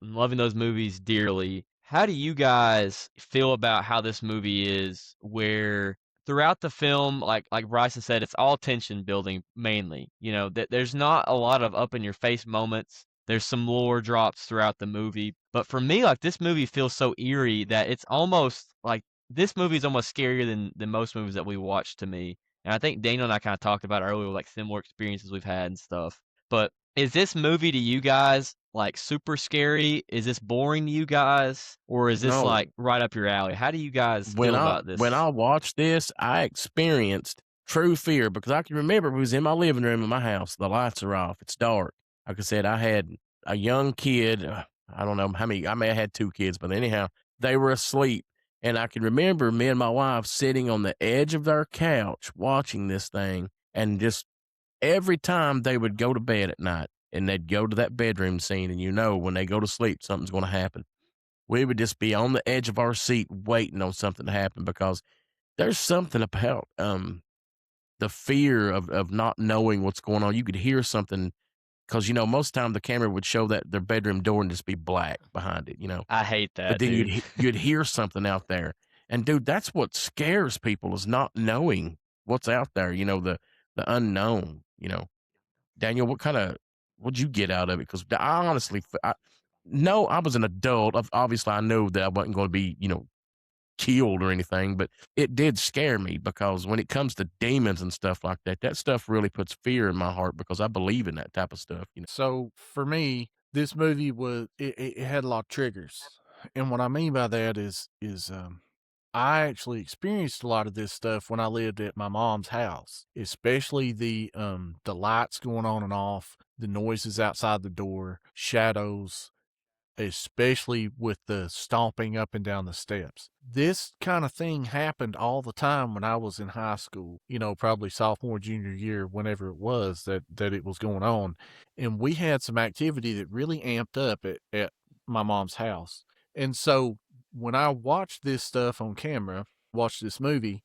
[SPEAKER 2] loving those movies dearly. How do you guys feel about how this movie is, where throughout the film, like Bryson said, it's all tension building mainly. You know, that there's not a lot of up in your face moments. There's some lore drops throughout the movie. But for me, like this movie feels so eerie that it's almost like this movie is almost scarier than most movies that we watch to me. And I think Daniel and I kind of talked about it earlier, like similar experiences we've had and stuff. But is this movie to you guys like super scary? Is this boring to you guys? Or is this
[SPEAKER 1] No,
[SPEAKER 2] like right up your alley? How do you guys
[SPEAKER 1] when
[SPEAKER 2] feel
[SPEAKER 1] I
[SPEAKER 2] about
[SPEAKER 1] when
[SPEAKER 2] this?
[SPEAKER 1] I watched this, I experienced true fear because I can remember we was in my living room in my house. The lights are off. It's dark. Like I said, I had a young kid. I don't know how many. I may have had two kids, but anyhow, they were asleep, and I can remember me and my wife sitting on the edge of their couch watching this thing, and just every time they would go to bed at night and they'd go to that bedroom scene, and when they go to sleep, something's going to happen. We would just be on the edge of our seat waiting on something to happen because there's something about the fear of not knowing what's going on. You could hear something because most time the camera would show that their bedroom door and just be black behind it.
[SPEAKER 2] I hate
[SPEAKER 1] But
[SPEAKER 2] that,
[SPEAKER 1] then
[SPEAKER 2] dude.
[SPEAKER 1] you'd hear something out there, and dude, that's what scares people is not knowing what's out there. The unknown. Daniel, what'd you get out of it? Because I honestly, no, I was an adult. Obviously, I knew that I wasn't going to be, killed or anything, but it did scare me because when it comes to demons and stuff like that, that stuff really puts fear in my heart because I believe in that type of stuff.
[SPEAKER 3] So for me, this movie it had a lot of triggers, and what I mean by that is I actually experienced a lot of this stuff when I lived at my mom's house, especially the lights going on and off, the noises outside the door, shadows, especially with the stomping up and down the steps. This kind of thing happened all the time when I was in high school, probably sophomore, junior year, whenever it was that it was going on. And we had some activity that really amped up at my mom's house. And so when I watched this stuff on camera, watched this movie,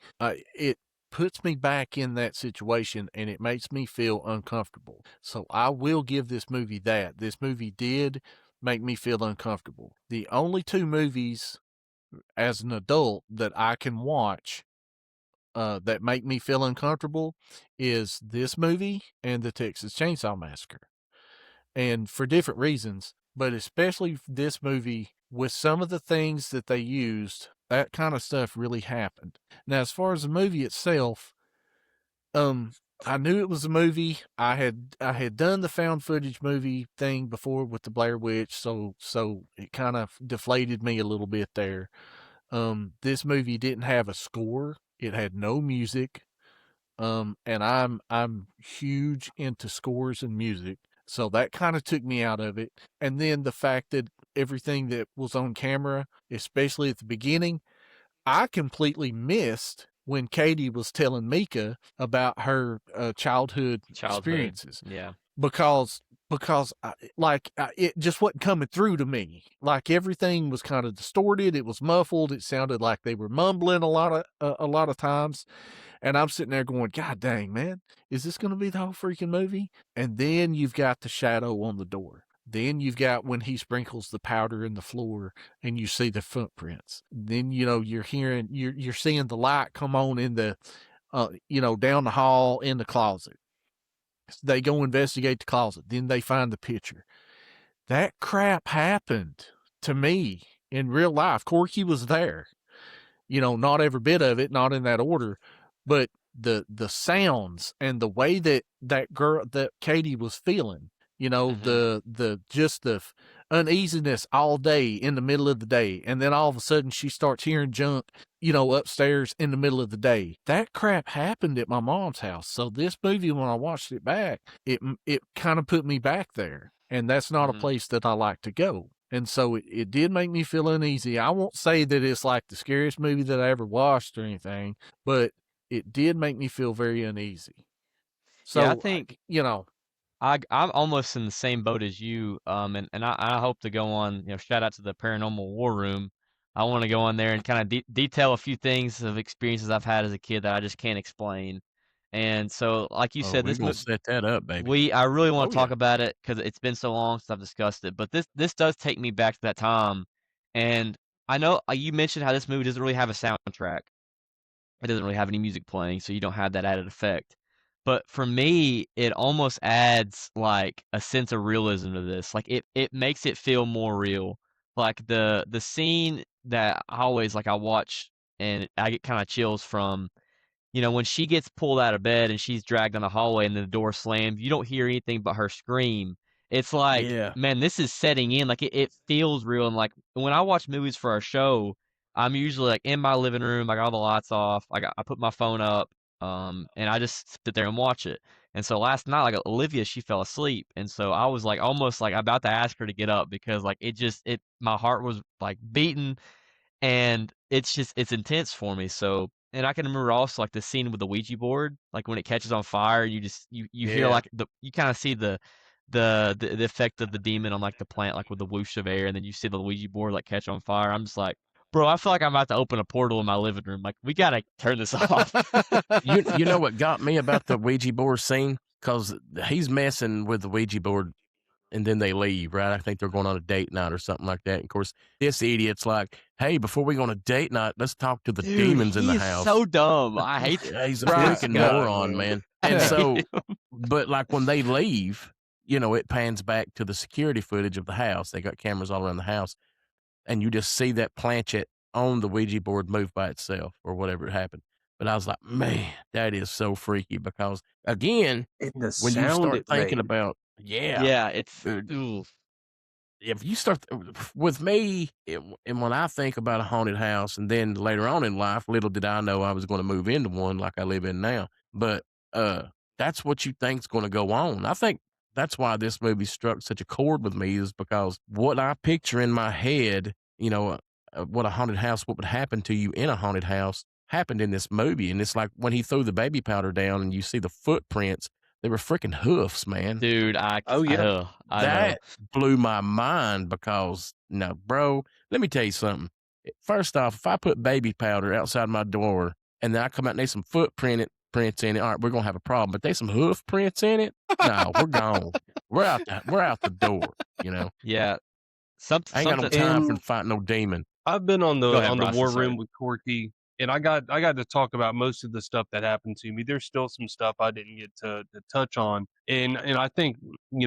[SPEAKER 3] it puts me back in that situation and it makes me feel uncomfortable. So I will give this movie that. This movie did make me feel uncomfortable. The only two movies as an adult that I can watch that make me feel uncomfortable is this movie and the Texas Chainsaw Massacre. And for different reasons, but especially this movie with some of the things that they used, that kind of stuff really happened. Now, as far as the movie itself, um, I knew it was a movie. I had done the found footage movie thing before with the Blair Witch, so it kind of deflated me a little bit there. This movie didn't have a score. It had no music. And I'm huge into scores and music, so that kind of took me out of it. And then the fact that everything that was on camera, especially at the beginning, I completely missed when Katie was telling Mika about her childhood
[SPEAKER 2] Childhood.
[SPEAKER 3] experiences
[SPEAKER 2] Yeah.
[SPEAKER 3] because it just wasn't coming through to me. Like everything was kind of distorted. It was muffled. It sounded like they were mumbling a lot of times. And I'm sitting there going, God dang, man, is this going to be the whole freaking movie? And then you've got the shadow on the door. Then you've got when he sprinkles the powder in the floor and you see the footprints. Then, you're seeing the light come on in down the hall in the closet. They go investigate the closet. Then they find the picture. That crap happened to me in real life. Corky was there. Not every bit of it, not in that order, but the sounds and the way that Katie was feeling,
[SPEAKER 2] Hmm.
[SPEAKER 3] the just the uneasiness all day in the middle of the day, and then all of a sudden she starts hearing junk, upstairs in the middle of the day. That crap happened at my mom's house. So this movie, when I watched it back, it kind of put me back there, and that's not a
[SPEAKER 2] Hmm.
[SPEAKER 3] place that I like to go. And so it did make me feel uneasy. I won't say that it's like the scariest movie that I ever watched or anything, but it did make me feel very uneasy.
[SPEAKER 2] Yeah, I
[SPEAKER 3] So,
[SPEAKER 2] think
[SPEAKER 3] you know,
[SPEAKER 2] I'm almost in the same boat as you. And I hope to go on. Shout out to the Paranormal War Room. I want to go on there and kind of detail a few things of experiences I've had as a kid that I just can't explain. And so, like you
[SPEAKER 1] Oh,
[SPEAKER 2] said,
[SPEAKER 1] we're gonna set that up, baby.
[SPEAKER 2] I really want
[SPEAKER 3] Oh,
[SPEAKER 2] to
[SPEAKER 3] yeah.
[SPEAKER 2] talk about it because it's been so long since I've discussed it. But this does take me back to that time, and I know you mentioned how this movie doesn't really have a soundtrack. It doesn't really have any music playing, so you don't have that added effect. But for me, it almost adds like a sense of realism to this. Like it makes it feel more real. Like the scene that I always like I watch and I get kind of chills from, when she gets pulled out of bed and she's dragged down the hallway and the door slams, you don't hear anything but her scream. It's like,
[SPEAKER 1] Yeah.
[SPEAKER 2] man, this is setting in. Like it feels real. And like when I watch movies for a show, I'm usually like in my living room, I got all the lights off, I put my phone up, and I just sit there and watch it. And so last night, like Olivia, she fell asleep, and so I was like almost like about to ask her to get up because like it my heart was like beating and it's intense for me. So, and I can remember also like the scene with the Ouija board, like when it catches on fire, you hear
[SPEAKER 3] Yeah.
[SPEAKER 2] like you kind of see the effect of the demon on like the plant, like with the whoosh of air, and then you see the Ouija board like catch on fire. I'm just like, bro, I feel like I'm about to open a portal in my living room. Like we gotta turn this off.
[SPEAKER 1] You know what got me about the Ouija board scene? Because he's messing with the Ouija board and then they leave, right? I think they're going on a date night or something like that. And of course, this idiot's like, "Hey, before we go on a date night, let's talk to the
[SPEAKER 2] Dude,
[SPEAKER 1] demons in
[SPEAKER 2] he
[SPEAKER 1] the
[SPEAKER 2] is
[SPEAKER 1] house."
[SPEAKER 2] so dumb. I hate
[SPEAKER 1] Yeah, he's a
[SPEAKER 3] Right.
[SPEAKER 4] This
[SPEAKER 1] freaking
[SPEAKER 4] guy,
[SPEAKER 1] moron,
[SPEAKER 4] man.
[SPEAKER 1] man. And
[SPEAKER 2] I hate
[SPEAKER 1] so,
[SPEAKER 2] him.
[SPEAKER 1] but like when they leave, it pans back to the security footage of the house. They got cameras all around the house, and you just see that planchette on the Ouija board move by itself or whatever happened. But I was like, man, that is so freaky because again,
[SPEAKER 4] And the
[SPEAKER 1] when you
[SPEAKER 4] sound
[SPEAKER 1] start
[SPEAKER 4] it
[SPEAKER 1] thinking
[SPEAKER 4] made.
[SPEAKER 1] about, yeah,
[SPEAKER 2] Yeah, it's
[SPEAKER 1] dude,
[SPEAKER 2] ooh,
[SPEAKER 1] if you start with me, and when I think about a haunted house, and then later on in life, little did I know I was going to move into one like I live in now. But uh, that's what you think's going to go on. I think that's why this movie struck such a chord with me is because what I picture in my head, what a haunted house, what would happen to you in a haunted house, happened in this movie, and it's like when he threw the baby powder down, and you see the footprints, they were freaking hoofs, man.
[SPEAKER 2] dude,
[SPEAKER 4] Oh yeah.
[SPEAKER 2] I know.
[SPEAKER 1] That blew my mind because no, bro, let me tell you something. First off, if I put baby powder outside my door and then I come out and there's some prints in it, all right, we're gonna have a problem. But there's some hoof prints in it. No, we're gone. We're out the door.
[SPEAKER 2] Yeah,
[SPEAKER 1] I ain't got no
[SPEAKER 2] something.
[SPEAKER 1] time for
[SPEAKER 4] And
[SPEAKER 1] to fight no demon.
[SPEAKER 4] I've been on
[SPEAKER 2] Go
[SPEAKER 4] the
[SPEAKER 2] ahead, Bryson.
[SPEAKER 4] war
[SPEAKER 2] Sorry.
[SPEAKER 4] room with Corky, and I got to talk about most of the stuff that happened to me. There's still some stuff I didn't get to touch on, and I think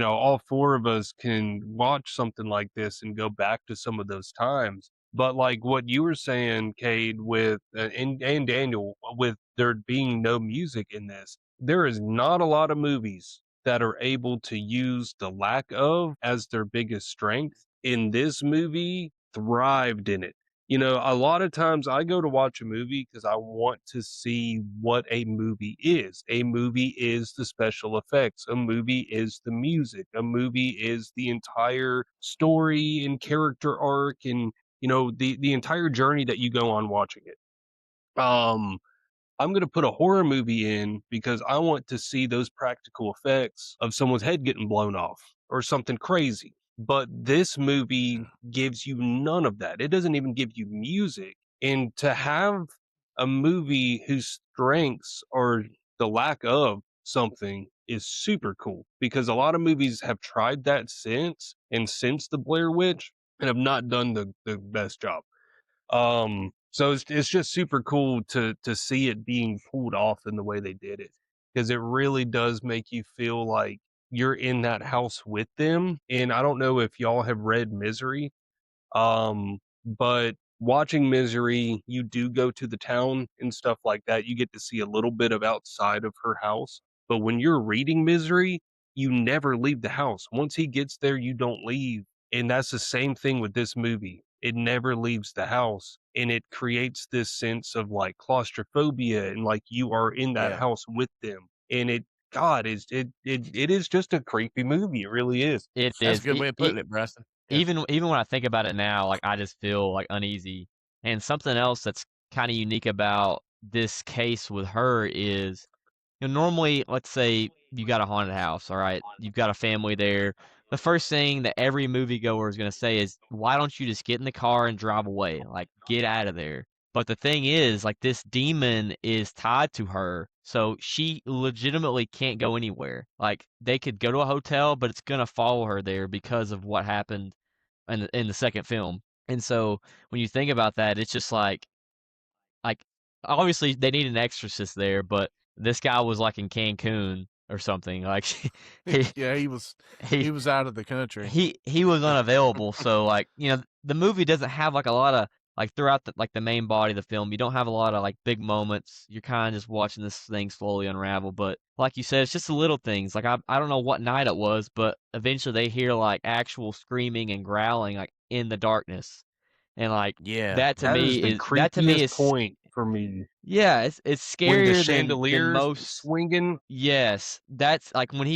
[SPEAKER 4] all four of us can watch something like this and go back to some of those times. But like what you were saying, Cade, with and Daniel, with there being no music in this, there is not a lot of movies that are able to use the lack of as their biggest strength. In this movie, thrived in it. A lot of times I go to watch a movie because I want to see what a movie is. A movie is the special effects. A movie is the music. A movie is the entire story and character arc and the entire journey that you go on watching it. Um I'm going to put a horror movie in because I want to see those practical effects of someone's head getting blown off or something crazy. But this movie gives you none of that. It doesn't even give you music. And to have a movie whose strengths are the lack of something is super cool because a lot of movies have tried that since the Blair Witch and have not done the best job. So it's just super cool to see it being pulled off in the way they did it because it really does make you feel like you're in that house with them. And I don't know if y'all have read Misery, but watching Misery, you do go to the town and stuff like that. You get to see a little bit of outside of her house. But when you're reading Misery, you never leave the house. Once he gets there, you don't leave. And that's the same thing with this movie. It never leaves the house. And it creates this sense of like claustrophobia and like you are in that
[SPEAKER 3] Yeah.
[SPEAKER 4] house with them. And it is just a creepy movie. It really is.
[SPEAKER 2] It
[SPEAKER 1] That's a
[SPEAKER 2] is.
[SPEAKER 1] good way of putting it, Bryson. Yeah.
[SPEAKER 2] Even when I think about it now, like I just feel like uneasy. And something else that's kind of unique about this case with her is, normally, let's say you got a haunted house, all right? You've got a family there. The first thing that every moviegoer is going to say is, "Why don't you just get in the car and drive away? Like, get out of there." But the thing is, like, this demon is tied to her, so she legitimately can't go anywhere. Like, they could go to a hotel, but it's gonna follow her there because of what happened in the second film. And so when you think about that, it's just like obviously they need an exorcist there, but this guy was like in Cancun or something. Like he
[SPEAKER 3] Yeah, he was
[SPEAKER 2] he
[SPEAKER 3] out of the country.
[SPEAKER 2] he was unavailable. So like, you know, the movie doesn't have like a lot of like throughout the main body of the film, you don't have a lot of like big moments. You're kind of just watching this thing slowly unravel. But like you said, it's just the little things. Like I don't know what night it was, but eventually they hear like actual screaming and growling like in the darkness. And like
[SPEAKER 1] Yeah.
[SPEAKER 2] that to
[SPEAKER 4] That is
[SPEAKER 2] me
[SPEAKER 4] the creepiest
[SPEAKER 2] is
[SPEAKER 4] point for me.
[SPEAKER 2] yeah, it's
[SPEAKER 4] When the
[SPEAKER 2] scarier than
[SPEAKER 4] chandelier's
[SPEAKER 2] most.
[SPEAKER 4] swinging,
[SPEAKER 2] Yes, that's like when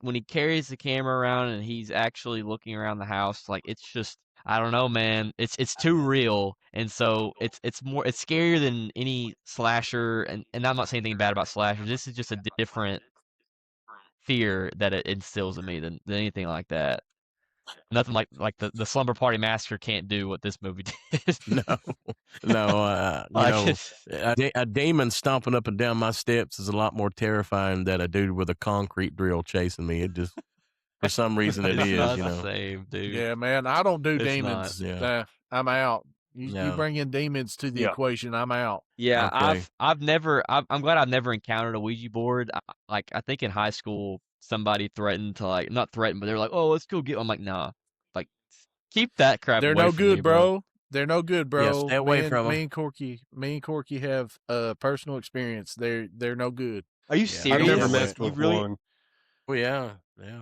[SPEAKER 2] when he carries the camera around and he's actually looking around the house. Like it's just I don't know, man. It's too real, and so it's scarier than any slasher. And I'm not saying anything bad about slashers. This is just a different fear that it instills in me than anything like that. Nothing like the Slumber Party Massacre can't do what this movie did.
[SPEAKER 1] No, no.
[SPEAKER 2] Like it's
[SPEAKER 1] A demon stomping up and down my steps is a lot more terrifying than a dude with a concrete drill chasing me. It just, for some reason, it
[SPEAKER 2] it's
[SPEAKER 1] is.
[SPEAKER 2] not
[SPEAKER 1] You
[SPEAKER 2] the
[SPEAKER 1] know.
[SPEAKER 2] same, dude.
[SPEAKER 3] Yeah, man, I don't do
[SPEAKER 2] It's not.
[SPEAKER 3] demons.
[SPEAKER 1] Yeah.
[SPEAKER 3] I'm out. You
[SPEAKER 1] Yeah.
[SPEAKER 3] bring in demons to the
[SPEAKER 4] yeah,
[SPEAKER 3] equation, I'm out.
[SPEAKER 2] Yeah,
[SPEAKER 1] Okay.
[SPEAKER 2] I'm glad I've never encountered a Ouija board. Like I think in high school somebody threatened to like not threaten, but they're like, "Oh, let's go get." I'm like, "Nah, like keep that crap
[SPEAKER 3] They're
[SPEAKER 2] away
[SPEAKER 3] no
[SPEAKER 2] from me,
[SPEAKER 3] good,
[SPEAKER 2] bro."
[SPEAKER 3] bro. They're no good,
[SPEAKER 1] Yeah.
[SPEAKER 3] bro.
[SPEAKER 1] Stay away from them.
[SPEAKER 3] Me and Corky have personal experience. They're no good.
[SPEAKER 2] Are you
[SPEAKER 1] Yeah.
[SPEAKER 4] I've
[SPEAKER 1] Don't
[SPEAKER 4] never
[SPEAKER 1] do
[SPEAKER 2] serious?
[SPEAKER 1] it.
[SPEAKER 4] messed
[SPEAKER 2] You
[SPEAKER 4] with
[SPEAKER 2] really?
[SPEAKER 4] one.
[SPEAKER 1] Oh yeah.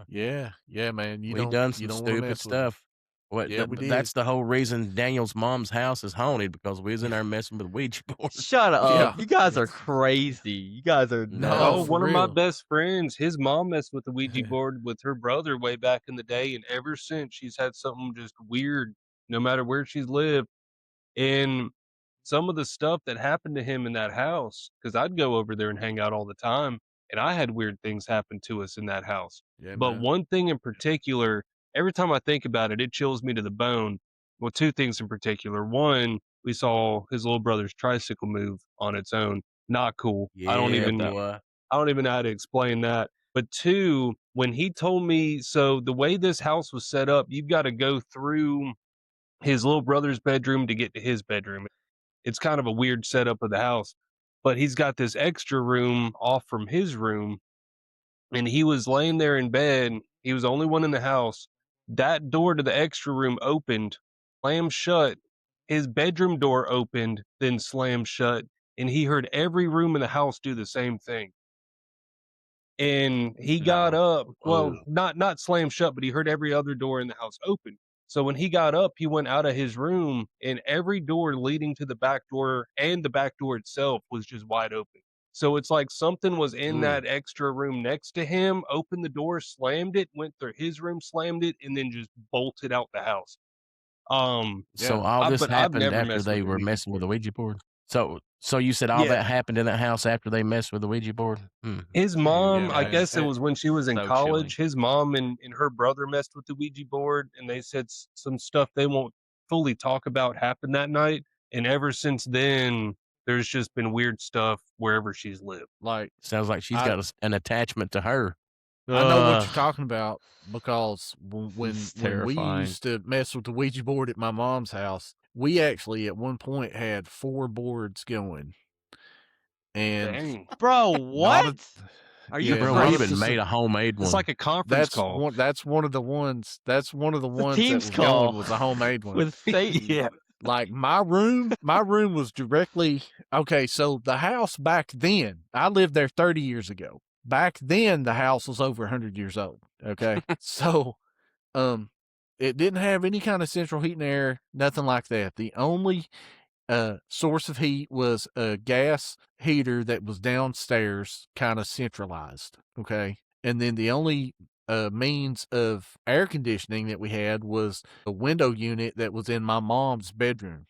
[SPEAKER 1] Yeah.
[SPEAKER 3] Yeah, man.
[SPEAKER 1] We done
[SPEAKER 3] You
[SPEAKER 1] some
[SPEAKER 3] don't want to
[SPEAKER 1] stupid
[SPEAKER 3] mess with them.
[SPEAKER 1] stuff. What?
[SPEAKER 3] Yeah, we did.
[SPEAKER 1] That's the whole reason Daniel's mom's house is haunted, because we was in there messing with Ouija boards.
[SPEAKER 2] Shut up.
[SPEAKER 3] Yeah.
[SPEAKER 2] You guys are crazy. You guys are
[SPEAKER 3] No,
[SPEAKER 4] Oh,
[SPEAKER 2] nuts.
[SPEAKER 3] for
[SPEAKER 4] one of my
[SPEAKER 3] real.
[SPEAKER 4] best friends, his mom messed with the Ouija board with her brother way back in the day, and ever since she's had something just weird, no matter where she's lived. And some of the stuff that happened to him in that house, because I'd go over there and hang out all the time, and I had weird things happen to us in that house.
[SPEAKER 3] Yeah,
[SPEAKER 4] But
[SPEAKER 3] man.
[SPEAKER 4] one thing in particular, every time I think about it, it chills me to the bone. Well, two things in particular. One, we saw his little brother's tricycle move on its own. Not cool.
[SPEAKER 1] Yeah,
[SPEAKER 2] What the
[SPEAKER 1] boy.
[SPEAKER 4] I don't even know how to explain that. But two, when he told me, so the way this house was set up, you've got to go through his little brother's bedroom to get to his bedroom. It's kind of a weird setup of the house, but he's got this extra room off from his room, and he was laying there in bed. He was the only one in the house. That door to the extra room opened, slammed shut. His bedroom door opened, then slammed shut, and he heard every room in the house do the same thing. And he got
[SPEAKER 2] No.
[SPEAKER 4] up, well,
[SPEAKER 1] Oh.
[SPEAKER 4] not slam shut, but he heard every other door in the house open. So when he got up, he went out of his room, and every door leading to the back door and the back door itself was just wide open. So it's like something was in
[SPEAKER 1] Mm.
[SPEAKER 4] that extra room next to him, opened the door, slammed it, went through his room, slammed it, and then just bolted out the house.
[SPEAKER 1] So
[SPEAKER 3] Yeah.
[SPEAKER 1] all this
[SPEAKER 4] But I've
[SPEAKER 1] happened
[SPEAKER 4] never
[SPEAKER 1] after
[SPEAKER 4] messed with
[SPEAKER 1] they
[SPEAKER 4] the
[SPEAKER 1] were
[SPEAKER 4] Ouija
[SPEAKER 1] messing with
[SPEAKER 4] board.
[SPEAKER 1] the Ouija board? So you said all that
[SPEAKER 4] Yeah.
[SPEAKER 1] happened in that house after they messed with the Ouija board? Hmm.
[SPEAKER 4] His
[SPEAKER 2] Dude,
[SPEAKER 3] Yeah,
[SPEAKER 4] mom, I
[SPEAKER 2] that
[SPEAKER 3] man.
[SPEAKER 4] guess it
[SPEAKER 2] is
[SPEAKER 4] was when she was in
[SPEAKER 2] so chilling.
[SPEAKER 4] college, his mom and her brother messed with the Ouija board, and they said some stuff they won't fully talk about happened that night. And ever since then, there's just been weird stuff wherever she's lived.
[SPEAKER 3] Like
[SPEAKER 1] Sounds like she's
[SPEAKER 3] I
[SPEAKER 1] got an attachment to her.
[SPEAKER 3] I know what
[SPEAKER 2] Ugh,
[SPEAKER 3] you're talking about because
[SPEAKER 2] it's
[SPEAKER 3] when we
[SPEAKER 2] terrifying.
[SPEAKER 3] used to mess with the Ouija board at my mom's house, we actually at one point had 4 boards going, and
[SPEAKER 4] Dang.
[SPEAKER 2] Bro,
[SPEAKER 3] not a
[SPEAKER 2] what? Are you
[SPEAKER 1] Yeah,
[SPEAKER 3] yeah,
[SPEAKER 1] bro, we
[SPEAKER 3] not at
[SPEAKER 1] even
[SPEAKER 3] the
[SPEAKER 2] crazy?
[SPEAKER 1] made a homemade
[SPEAKER 4] It's
[SPEAKER 1] one.
[SPEAKER 4] like a conference call.
[SPEAKER 3] that's one of the ones
[SPEAKER 2] It's a
[SPEAKER 3] that
[SPEAKER 2] Teams
[SPEAKER 3] was going
[SPEAKER 2] call
[SPEAKER 3] was a homemade one.
[SPEAKER 2] with Satan.
[SPEAKER 4] Yeah.
[SPEAKER 3] Like my room was directly okay. So the house back then, I lived there 30 years ago. Back then, the house was over 100 years old. Okay, so it didn't have any kind of central heat and air, nothing like that. The only source of heat was a gas heater that was downstairs, kind of centralized. Okay, and then the only means of air conditioning that we had was a window unit that was in my mom's bedroom.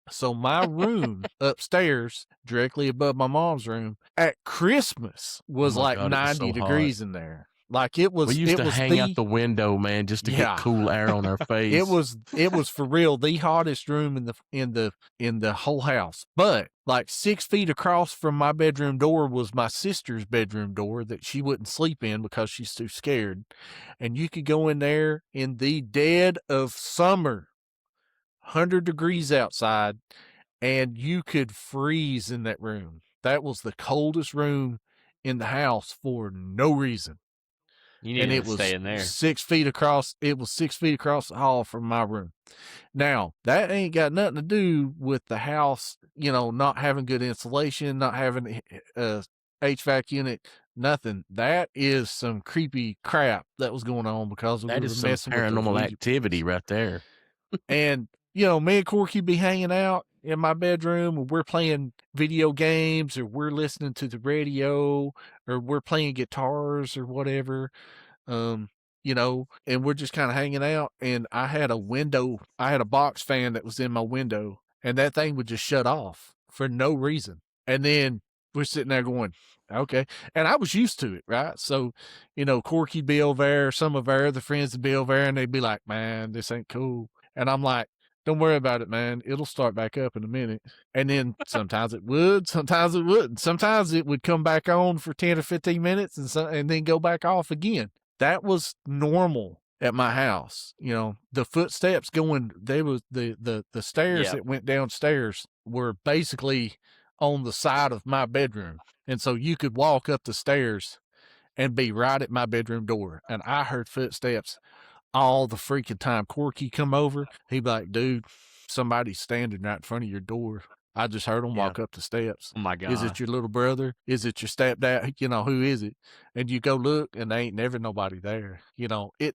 [SPEAKER 3] So my room upstairs, directly above my mom's room, at Christmas
[SPEAKER 1] Oh
[SPEAKER 3] was
[SPEAKER 1] my
[SPEAKER 3] like
[SPEAKER 1] God, it was
[SPEAKER 3] 90
[SPEAKER 1] so hot.
[SPEAKER 3] degrees in there. Like it
[SPEAKER 1] We
[SPEAKER 3] was
[SPEAKER 1] used to hang out
[SPEAKER 3] the
[SPEAKER 1] the window, man, just to get cool air on our face.
[SPEAKER 3] it was for real the hottest room in the whole house. But like 6 feet across from my bedroom door was my sister's bedroom door that she wouldn't sleep in because she's too scared. And you could go in there in the dead of summer, 100 degrees outside, and you could freeze in that room. That was the coldest room in the house for no reason.
[SPEAKER 2] You
[SPEAKER 3] And
[SPEAKER 2] needed
[SPEAKER 3] it
[SPEAKER 2] to
[SPEAKER 3] was
[SPEAKER 2] stay in there.
[SPEAKER 3] 6 feet across. It was 6 feet across the hall from my room. Now, that ain't got nothing to do with the house, not having good insulation, not having a HVAC unit, nothing. That is some creepy crap that was going on because we
[SPEAKER 1] That
[SPEAKER 3] were
[SPEAKER 1] is some
[SPEAKER 3] messing with those
[SPEAKER 1] paranormal
[SPEAKER 3] Ouija
[SPEAKER 1] activity
[SPEAKER 3] boards.
[SPEAKER 1] right there.
[SPEAKER 3] And, me and Corky be hanging out in my bedroom and we're playing video games or we're listening to the radio or we're playing guitars or whatever. And we're just kind of hanging out. And I had a box fan that was in my window, and that thing would just shut off for no reason. And then we're sitting there going, okay. And I was used to it, right? So, Corky'd be over there, some of our other friends would be over there, and they'd be like, man, this ain't cool. And I'm like, don't worry about it, man. It'll start back up in a minute. And then sometimes it would, sometimes it wouldn't. Sometimes it would come back on for 10 or 15 minutes and then go back off again. That was normal at my house. The footsteps going, they was the stairs
[SPEAKER 2] Yep.
[SPEAKER 3] that went downstairs were basically on the side of my bedroom. And so you could walk up the stairs and be right at my bedroom door. And I heard footsteps all the freaking time. Corky come over, he'd be like, dude, somebody's standing right in front of your door. I just heard him walk up the steps.
[SPEAKER 2] Oh my god.
[SPEAKER 3] Is it your little brother? Is it your stepdad? Who is it? And you go look and there ain't never nobody there.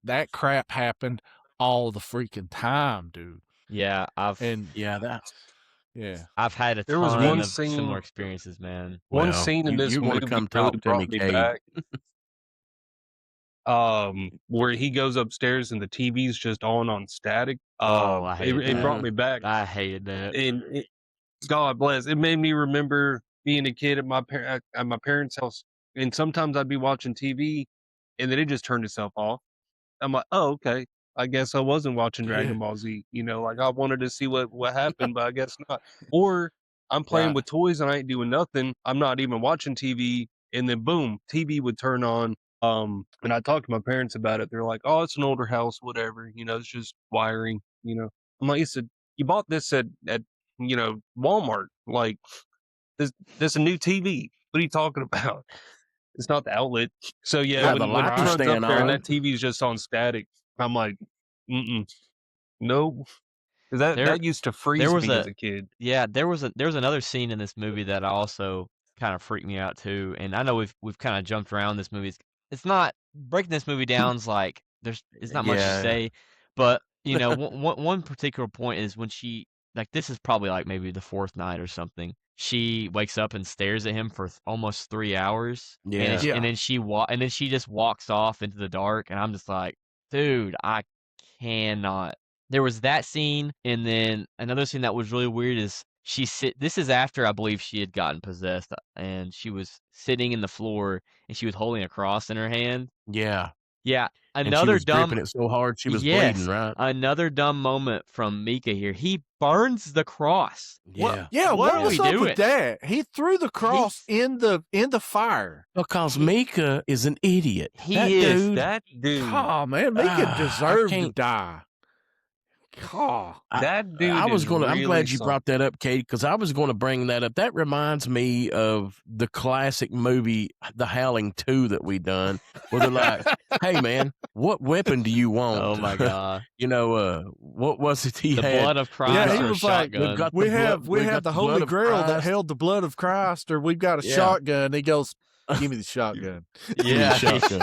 [SPEAKER 3] That crap happened all the freaking time, dude.
[SPEAKER 2] Yeah,
[SPEAKER 3] I've
[SPEAKER 2] had a
[SPEAKER 4] There was
[SPEAKER 2] ton
[SPEAKER 4] one
[SPEAKER 2] of
[SPEAKER 4] scene-
[SPEAKER 2] similar experiences, man.
[SPEAKER 4] One
[SPEAKER 1] Well,
[SPEAKER 4] scene in this
[SPEAKER 1] you wanna
[SPEAKER 4] movie
[SPEAKER 1] come
[SPEAKER 4] really
[SPEAKER 1] talk to
[SPEAKER 4] brought
[SPEAKER 1] me,
[SPEAKER 4] me
[SPEAKER 1] Cade.
[SPEAKER 4] back. Where he goes upstairs and the TV's just on static.
[SPEAKER 2] I hated
[SPEAKER 4] It
[SPEAKER 2] that.
[SPEAKER 4] brought me back.
[SPEAKER 2] I hated that.
[SPEAKER 4] And God bless. It made me remember being a kid at my parents' house, and sometimes I'd be watching TV, and then it just turned itself off. I'm like, oh, okay. I guess I wasn't watching Dragon Ball Z. Like I wanted to see what happened, but I guess not. Or I'm playing with toys and I ain't doing nothing. I'm not even watching TV, and then boom, TV would turn on. And I talked to my parents about it. They're like, "Oh, it's an older house, whatever. It's just wiring." I'm like, "You bought this at Walmart. Like this a new TV. What are you talking about? It's not the outlet." So
[SPEAKER 1] Yeah, the
[SPEAKER 4] when
[SPEAKER 1] lights
[SPEAKER 4] he
[SPEAKER 1] are
[SPEAKER 4] runs up
[SPEAKER 1] staying
[SPEAKER 4] there and
[SPEAKER 1] on.
[SPEAKER 4] that TV's just on static, I'm like, nope. 'Cause that used to freeze
[SPEAKER 2] was
[SPEAKER 4] me
[SPEAKER 2] a-
[SPEAKER 4] as a kid.
[SPEAKER 2] Yeah, there was another scene in this movie that also kind of freaked me out too. And I know we've kind of jumped around this movie. It's not breaking this movie down's like there's not much to
[SPEAKER 1] Yeah.
[SPEAKER 2] say, but one particular point is when she this is probably like maybe the fourth night or something. She wakes up and stares at him for almost 3 hours.
[SPEAKER 1] Yeah.
[SPEAKER 2] And then she just walks off into the dark, and I'm just like, dude, I cannot. There was that scene, and then another scene that was really weird is this is after I believe she had gotten possessed, and she was sitting in the floor and she was holding a cross in her hand.
[SPEAKER 1] Yeah.
[SPEAKER 2] Yeah,
[SPEAKER 1] And she
[SPEAKER 2] another
[SPEAKER 1] was
[SPEAKER 2] dumb
[SPEAKER 1] gripping it so hard she was
[SPEAKER 2] yes,
[SPEAKER 1] bleeding, right?
[SPEAKER 2] another dumb moment from Mika here. He burns the cross.
[SPEAKER 1] Yeah.
[SPEAKER 2] What are
[SPEAKER 3] was
[SPEAKER 2] we
[SPEAKER 3] up
[SPEAKER 2] doing?
[SPEAKER 3] with that? He threw the cross in the fire.
[SPEAKER 1] Because Mika is an idiot.
[SPEAKER 2] He is.
[SPEAKER 4] That dude.
[SPEAKER 3] Oh man, Mika
[SPEAKER 1] I
[SPEAKER 3] deserved to
[SPEAKER 1] can't-
[SPEAKER 3] die. Oh,
[SPEAKER 4] That dude.
[SPEAKER 1] I'm
[SPEAKER 4] is
[SPEAKER 1] glad
[SPEAKER 4] really
[SPEAKER 1] you brought that up, Kate, because I was going to bring that up. That reminds me of the classic movie, The Howling 2 that we done, where they're like, hey man, what weapon do you want?
[SPEAKER 2] Oh my god.
[SPEAKER 1] What was it he
[SPEAKER 2] The
[SPEAKER 1] had?
[SPEAKER 2] blood of Christ
[SPEAKER 3] Yeah, he
[SPEAKER 2] or a
[SPEAKER 3] was like,
[SPEAKER 2] shotgun.
[SPEAKER 1] we've got
[SPEAKER 3] we
[SPEAKER 1] the
[SPEAKER 3] have
[SPEAKER 1] blood
[SPEAKER 3] the Holy
[SPEAKER 1] of
[SPEAKER 3] Grail that
[SPEAKER 1] Christ.
[SPEAKER 3] held the blood of Christ, or we've got a
[SPEAKER 1] Yeah.
[SPEAKER 3] shotgun. He goes, give me the shotgun.
[SPEAKER 2] Yeah,
[SPEAKER 1] shotgun.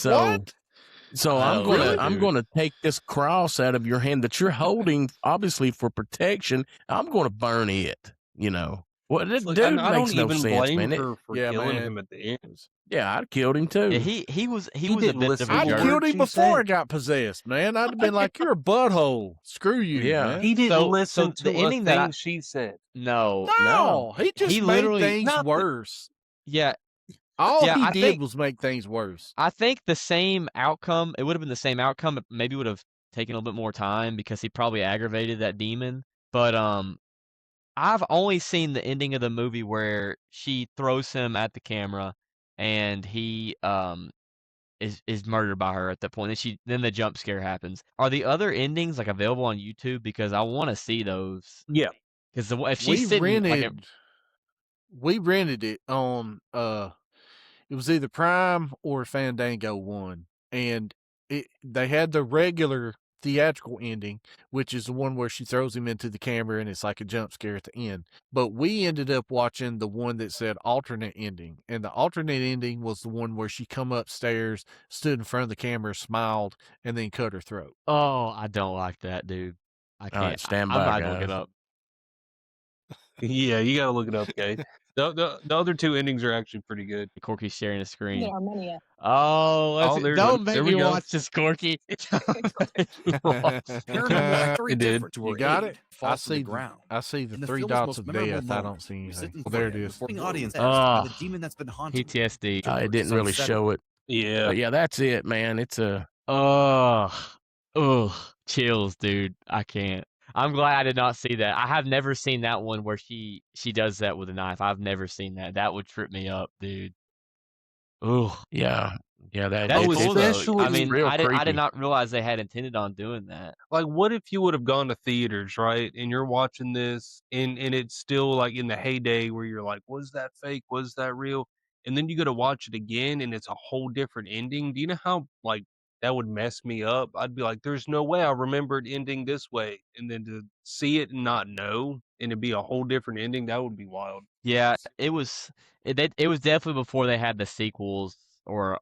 [SPEAKER 3] What?
[SPEAKER 1] So
[SPEAKER 2] Oh,
[SPEAKER 1] I'm
[SPEAKER 2] dude.
[SPEAKER 1] gonna take this cross out of your hand that you're holding, obviously for protection. I'm gonna burn it. What that
[SPEAKER 4] Like,
[SPEAKER 1] dude
[SPEAKER 4] I
[SPEAKER 1] makes
[SPEAKER 4] don't
[SPEAKER 1] no
[SPEAKER 4] even
[SPEAKER 1] sense,
[SPEAKER 4] blame
[SPEAKER 1] man.
[SPEAKER 4] her for
[SPEAKER 3] Yeah,
[SPEAKER 4] killing
[SPEAKER 3] man.
[SPEAKER 4] him at the end.
[SPEAKER 1] Yeah, I'd killed him too.
[SPEAKER 2] Yeah, he was a
[SPEAKER 4] didn't
[SPEAKER 2] bit
[SPEAKER 4] listen
[SPEAKER 2] of
[SPEAKER 4] to
[SPEAKER 2] a
[SPEAKER 3] I'd
[SPEAKER 4] word
[SPEAKER 2] jerk.
[SPEAKER 3] killed him
[SPEAKER 4] she
[SPEAKER 3] before I
[SPEAKER 4] said.
[SPEAKER 3] got possessed, man. I'd have been like, you're a butthole. Screw you,
[SPEAKER 1] Yeah.
[SPEAKER 3] man.
[SPEAKER 4] He didn't
[SPEAKER 2] So
[SPEAKER 4] listen
[SPEAKER 2] the
[SPEAKER 4] to
[SPEAKER 2] ending
[SPEAKER 4] a
[SPEAKER 2] that
[SPEAKER 4] thing she said.
[SPEAKER 2] No.
[SPEAKER 3] No, he just
[SPEAKER 2] He
[SPEAKER 3] made
[SPEAKER 2] literally-
[SPEAKER 3] things
[SPEAKER 4] Nothing.
[SPEAKER 3] worse.
[SPEAKER 2] Yeah.
[SPEAKER 3] All
[SPEAKER 2] Yeah,
[SPEAKER 3] he
[SPEAKER 2] I
[SPEAKER 3] did
[SPEAKER 2] think
[SPEAKER 3] was make things worse.
[SPEAKER 2] I think the same outcome. It would have been the same outcome. It maybe would have taken a little bit more time because he probably aggravated that demon. But I've only seen the ending of the movie where she throws him at the camera, and he is murdered by her at that point. Then the jump scare happens. Are the other endings like available on YouTube? Because I want to see those.
[SPEAKER 4] Yeah.
[SPEAKER 2] Because if
[SPEAKER 3] We
[SPEAKER 2] she's sitting like
[SPEAKER 3] rented it on it was either Prime or Fandango one, and they had the regular theatrical ending, which is the one where she throws him into the camera and it's like a jump scare at the end. But we ended up watching the one that said alternate ending, and the alternate ending was the one where she come upstairs, stood in front of the camera, smiled, and then cut her throat.
[SPEAKER 2] oh, I don't like that, dude. I
[SPEAKER 1] All
[SPEAKER 2] can't.
[SPEAKER 1] right, stand
[SPEAKER 2] I'm
[SPEAKER 1] by,
[SPEAKER 2] not gonna look it
[SPEAKER 1] guys.
[SPEAKER 2] up.
[SPEAKER 4] Yeah, you gotta look it up, Kate. The other two endings are actually pretty good.
[SPEAKER 2] Corky's sharing the screen.
[SPEAKER 5] There are many.
[SPEAKER 2] Oh,
[SPEAKER 4] Oh, there-
[SPEAKER 2] don't make
[SPEAKER 4] there
[SPEAKER 2] me
[SPEAKER 4] we go.
[SPEAKER 2] watch this, Corky. Don't make me watch this.
[SPEAKER 6] Paranormal act very
[SPEAKER 4] It did.
[SPEAKER 6] different to
[SPEAKER 3] You
[SPEAKER 6] her
[SPEAKER 3] got
[SPEAKER 6] aid
[SPEAKER 3] it?
[SPEAKER 6] falls to the ground.
[SPEAKER 3] I see the
[SPEAKER 6] In the
[SPEAKER 3] 3
[SPEAKER 6] film's
[SPEAKER 3] dots
[SPEAKER 6] most
[SPEAKER 3] of
[SPEAKER 6] memorable
[SPEAKER 3] death. I don't
[SPEAKER 6] moment,
[SPEAKER 3] see
[SPEAKER 6] you're
[SPEAKER 3] anything.
[SPEAKER 6] sitting
[SPEAKER 3] Well, there it
[SPEAKER 6] there
[SPEAKER 3] is.
[SPEAKER 6] before the audience
[SPEAKER 2] Ah.
[SPEAKER 6] by the demon that's been haunting you.
[SPEAKER 2] PTSD.
[SPEAKER 1] It didn't
[SPEAKER 6] It's
[SPEAKER 1] really
[SPEAKER 6] unsettling.
[SPEAKER 1] show it.
[SPEAKER 4] Yeah.
[SPEAKER 1] But yeah, that's it, man. It's a
[SPEAKER 2] Ugh. Ugh. Chills, dude. I can't. I'm glad I did not see that. I have never seen that one where she does that with a knife. I've never seen that. That would trip me up, dude. Ugh.
[SPEAKER 1] yeah.
[SPEAKER 2] That's
[SPEAKER 4] Oh,
[SPEAKER 2] cool though. I
[SPEAKER 4] especially-
[SPEAKER 2] mean,
[SPEAKER 1] real
[SPEAKER 2] I did
[SPEAKER 1] creepy.
[SPEAKER 2] not realize they had intended on doing that.
[SPEAKER 4] Like, what if you would have gone to theaters, right? And you're watching this, and it's still like in the heyday where you're like, was that fake? Was that real? And then you go to watch it again, and it's a whole different ending. Do you know how like that would mess me up? I'd be like, there's no way I remember it ending this way, and then to see it and not know, and it'd be a whole different ending. That would be wild.
[SPEAKER 2] Yeah, it was definitely before they had the sequels or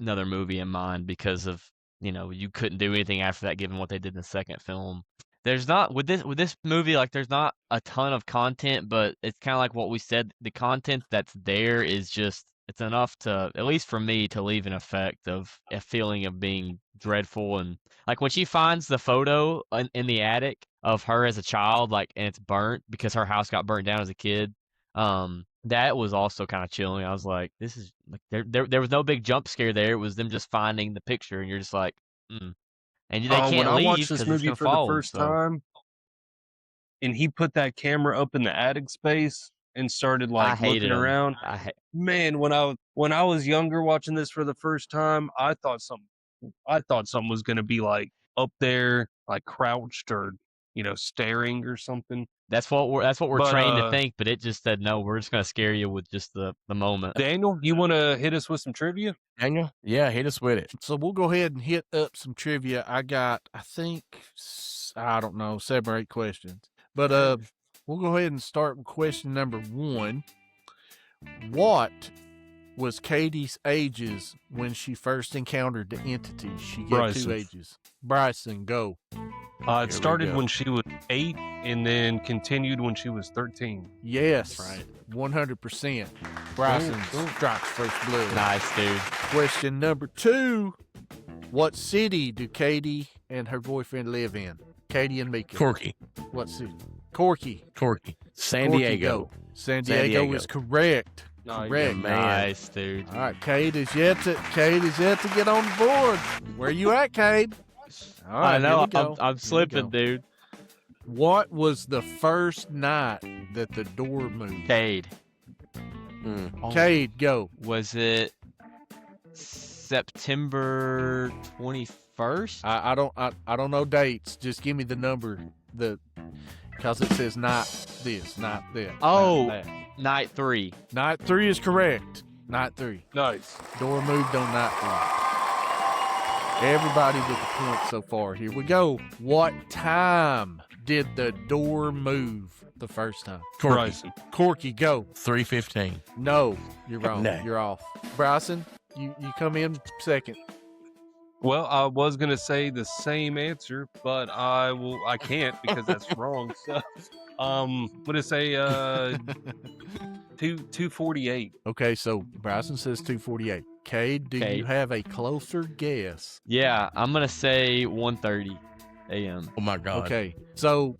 [SPEAKER 2] another movie in mind because of, you couldn't do anything after that given what they did in the second film. There's not with this movie, like there's not a ton of content, but it's kind of like what we said, the content that's there is just it's enough to, at least for me, to leave an effect of a feeling of being dreadful. And like when she finds the photo in the attic of her as a child, like, and it's burnt because her house got burnt down as a kid. That was also kind of chilling. I was like, this is like there was no big jump scare there. It was them just finding the picture, and you're just like, and they
[SPEAKER 4] When
[SPEAKER 2] can't
[SPEAKER 4] I
[SPEAKER 2] leave
[SPEAKER 4] watched this
[SPEAKER 2] because it's
[SPEAKER 4] movie
[SPEAKER 2] gonna
[SPEAKER 4] for the
[SPEAKER 2] follow 'em,
[SPEAKER 4] first
[SPEAKER 2] so.
[SPEAKER 4] time, and he put that camera up in the attic space and started
[SPEAKER 2] I
[SPEAKER 4] like
[SPEAKER 2] hated
[SPEAKER 4] looking
[SPEAKER 2] 'em.
[SPEAKER 4] around. Man, when I was younger watching this for the first time, I thought something was gonna be like up there, like crouched or staring or something.
[SPEAKER 2] That's what we're
[SPEAKER 4] But,
[SPEAKER 2] trained to think, but it just said no. We're just gonna scare you with just the moment.
[SPEAKER 4] Daniel, you want to hit us with some trivia?
[SPEAKER 1] Daniel. Yeah, hit us with it.
[SPEAKER 3] So we'll go ahead and hit up some trivia. I got, I think, I don't know, 7 or 8 questions. But we'll go ahead and start with question number 1. What was Katie's ages when she first encountered the entity? She gave
[SPEAKER 4] Bryson.
[SPEAKER 3] 2 ages. Bryson, go.
[SPEAKER 4] It
[SPEAKER 3] we
[SPEAKER 4] started
[SPEAKER 3] go.
[SPEAKER 4] when she was 8 and then continued when she was 13.
[SPEAKER 3] Yes.
[SPEAKER 2] Right.
[SPEAKER 3] 100%. Bryson
[SPEAKER 4] Cool.
[SPEAKER 3] strikes first blood.
[SPEAKER 2] Nice, dude.
[SPEAKER 3] Question number 2. What city do Katie and her boyfriend live in? Katie and Mika.
[SPEAKER 1] Corky.
[SPEAKER 3] What city? Corky.
[SPEAKER 1] San
[SPEAKER 3] Corky,
[SPEAKER 1] Diego.
[SPEAKER 3] go. San Diego is correct.
[SPEAKER 4] Nice.
[SPEAKER 3] Correct.
[SPEAKER 1] Man.
[SPEAKER 2] Nice, dude.
[SPEAKER 3] All right, Cade is yet to get on the board. Where you at, Cade? All right,
[SPEAKER 2] I know.
[SPEAKER 3] here we go.
[SPEAKER 2] I'm
[SPEAKER 3] Here we
[SPEAKER 2] slipping,
[SPEAKER 3] go.
[SPEAKER 2] dude.
[SPEAKER 3] What was the first night that the door moved?
[SPEAKER 2] Cade.
[SPEAKER 3] Cade, go.
[SPEAKER 2] Was it September 21st?
[SPEAKER 3] I don't know dates. Just give me the number. Because it says not this, not that.
[SPEAKER 2] Oh.
[SPEAKER 3] not that.
[SPEAKER 2] Night 3.
[SPEAKER 3] Night 3 is correct. Night 3.
[SPEAKER 4] Nice.
[SPEAKER 3] Door moved on night 3. Everybody with a point so far. Here we go. What time did the door move the first time?
[SPEAKER 4] Bryson.
[SPEAKER 3] Corky, go.
[SPEAKER 1] 3:15.
[SPEAKER 3] No, you're wrong.
[SPEAKER 1] No.
[SPEAKER 3] You're off. Bryson, you come in second.
[SPEAKER 4] Well, I was gonna say the same answer, but I can't because that's wrong. So, what did it say? 2:48.
[SPEAKER 3] Okay, so Bryson says 2:48. Cade, do you
[SPEAKER 2] Cade.
[SPEAKER 3] have a closer guess?
[SPEAKER 2] Yeah, I'm going to say 1:30 a.m.
[SPEAKER 1] Oh my God.
[SPEAKER 3] Okay, so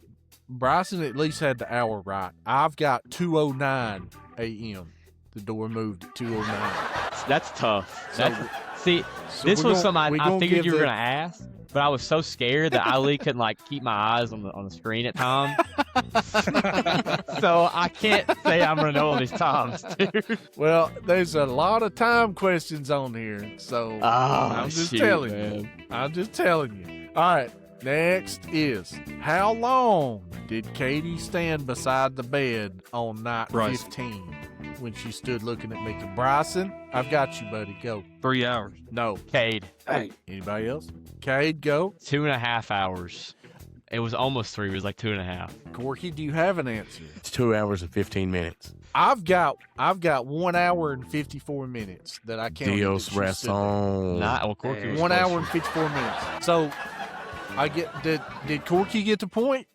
[SPEAKER 3] Bryson at least had the hour right. I've got 2:09 a.m. The door moved at 2:09.
[SPEAKER 2] That's tough.
[SPEAKER 3] So-
[SPEAKER 2] See,
[SPEAKER 3] So
[SPEAKER 2] this
[SPEAKER 3] we're
[SPEAKER 2] was
[SPEAKER 3] gonna-
[SPEAKER 2] something
[SPEAKER 3] we
[SPEAKER 2] I
[SPEAKER 3] gonna
[SPEAKER 2] figured
[SPEAKER 3] give
[SPEAKER 2] you were
[SPEAKER 3] the-
[SPEAKER 2] gonna ask, but I was so scared that I really couldn't like keep my eyes on the screen at times. So I can't say I'm gonna know all these times, dude.
[SPEAKER 3] Well, there's a lot of time questions on here, so I'm just telling you. I'm just telling you. All right, next is how long did Katie stand beside the bed on night
[SPEAKER 4] Bryson.
[SPEAKER 3] 15 when she stood looking at me? Bryson, I've got you, buddy. Go.
[SPEAKER 4] 3 hours.
[SPEAKER 3] No.
[SPEAKER 2] Cade,
[SPEAKER 3] Anybody else? Cade, go.
[SPEAKER 2] 2.5 hours. It was almost 3. It was like 2.5.
[SPEAKER 3] Corky, do you have an answer?
[SPEAKER 1] It's 2 hours and 15 minutes.
[SPEAKER 3] I've got 1 hour and 54 minutes that I counted.
[SPEAKER 1] Dios
[SPEAKER 3] that she stood there.
[SPEAKER 1] razón.
[SPEAKER 2] Well, Corky was
[SPEAKER 3] 1 hour
[SPEAKER 2] closer.
[SPEAKER 3] and 54 minutes. So I get did Corky get the point?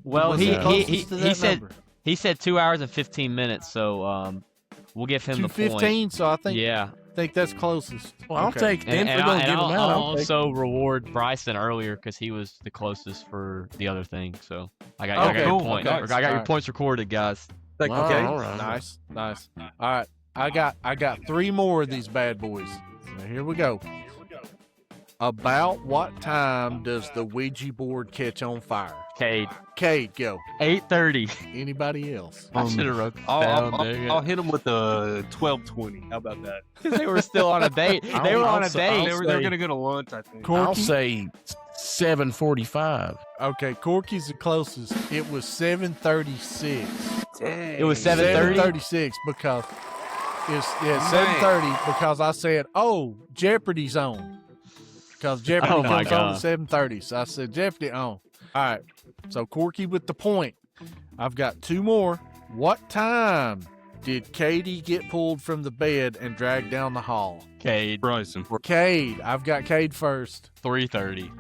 [SPEAKER 2] Well,
[SPEAKER 3] Was
[SPEAKER 2] he
[SPEAKER 3] it closest to that
[SPEAKER 2] said
[SPEAKER 3] number?
[SPEAKER 2] he said 2 hours and 15 minutes. So we'll give him the point.
[SPEAKER 3] 2:15. So I
[SPEAKER 2] Yeah,
[SPEAKER 3] think that's closest.
[SPEAKER 1] Well, I'll
[SPEAKER 3] Okay.
[SPEAKER 1] take
[SPEAKER 2] and,
[SPEAKER 1] them.
[SPEAKER 2] and,
[SPEAKER 1] We're going to give
[SPEAKER 2] I'll,
[SPEAKER 1] them
[SPEAKER 2] I'll
[SPEAKER 1] out. I'll take
[SPEAKER 2] also reward Bryson earlier because he was the closest for the other thing. So I got
[SPEAKER 3] Okay,
[SPEAKER 2] your
[SPEAKER 3] cool.
[SPEAKER 2] point.
[SPEAKER 4] Okay.
[SPEAKER 2] I got your
[SPEAKER 3] Alright.
[SPEAKER 2] points recorded, guys.
[SPEAKER 4] Thank you,
[SPEAKER 1] Wow,
[SPEAKER 4] Kate.
[SPEAKER 1] all right.
[SPEAKER 3] Nice. All right, I got 3 more of these bad boys. So here we go. About what time does the Ouija board catch on fire?
[SPEAKER 2] Cade,
[SPEAKER 3] Cade, go.
[SPEAKER 2] 8:30.
[SPEAKER 3] Anybody else?
[SPEAKER 2] I should have wrote this
[SPEAKER 4] I'll,
[SPEAKER 2] down.
[SPEAKER 4] I'll,
[SPEAKER 2] dang it.
[SPEAKER 4] I'll hit them with a 12:20. How about that?
[SPEAKER 2] Because they were still on a date. They were on a date.
[SPEAKER 4] They were gonna go to lunch, I think.
[SPEAKER 3] Corky?
[SPEAKER 1] I'll say 7:45.
[SPEAKER 3] Okay, Corky's the closest. It was 7:36.
[SPEAKER 2] It was 7:30.
[SPEAKER 3] 7:36 because it's 7:30 because I said, "Oh, Jeopardy's on." Because Jeopardy
[SPEAKER 2] Oh my
[SPEAKER 3] comes on
[SPEAKER 2] God.
[SPEAKER 3] at 7:30, so I said Jeopardy on. All right, so Corky with the point. I've got 2 more. What time did Katie get pulled from the bed and dragged down the hall?
[SPEAKER 2] Cade,
[SPEAKER 4] Bryson.
[SPEAKER 3] Cade, I've got Cade first.
[SPEAKER 2] 3:30.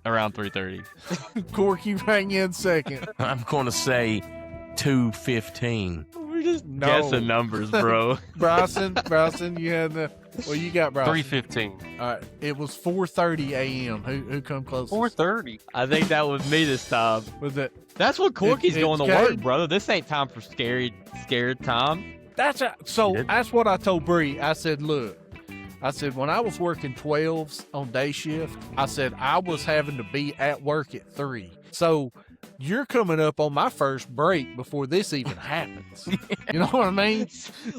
[SPEAKER 2] Around 3:30.
[SPEAKER 3] Corky rang in second.
[SPEAKER 1] I'm going to say 2:15.
[SPEAKER 2] We're just
[SPEAKER 3] No.
[SPEAKER 2] guessing numbers, bro.
[SPEAKER 3] Bryson, you had the. Well, you got Bryson.
[SPEAKER 4] 3:15.
[SPEAKER 3] All right, it was 4:30 a.m. Who come closest?
[SPEAKER 4] 4:30.
[SPEAKER 2] I think that was me this time.
[SPEAKER 3] Was it?
[SPEAKER 2] That's what Corky's
[SPEAKER 3] It's
[SPEAKER 2] going to work,
[SPEAKER 3] Cade.
[SPEAKER 2] brother. This ain't time for scared time.
[SPEAKER 3] So
[SPEAKER 1] Did-
[SPEAKER 3] that's what I told Bree. I said, look, when I was working 12s on day shift, I said I was having to be at work at 3. So you're coming up on my first break before this even happens. You know what I mean?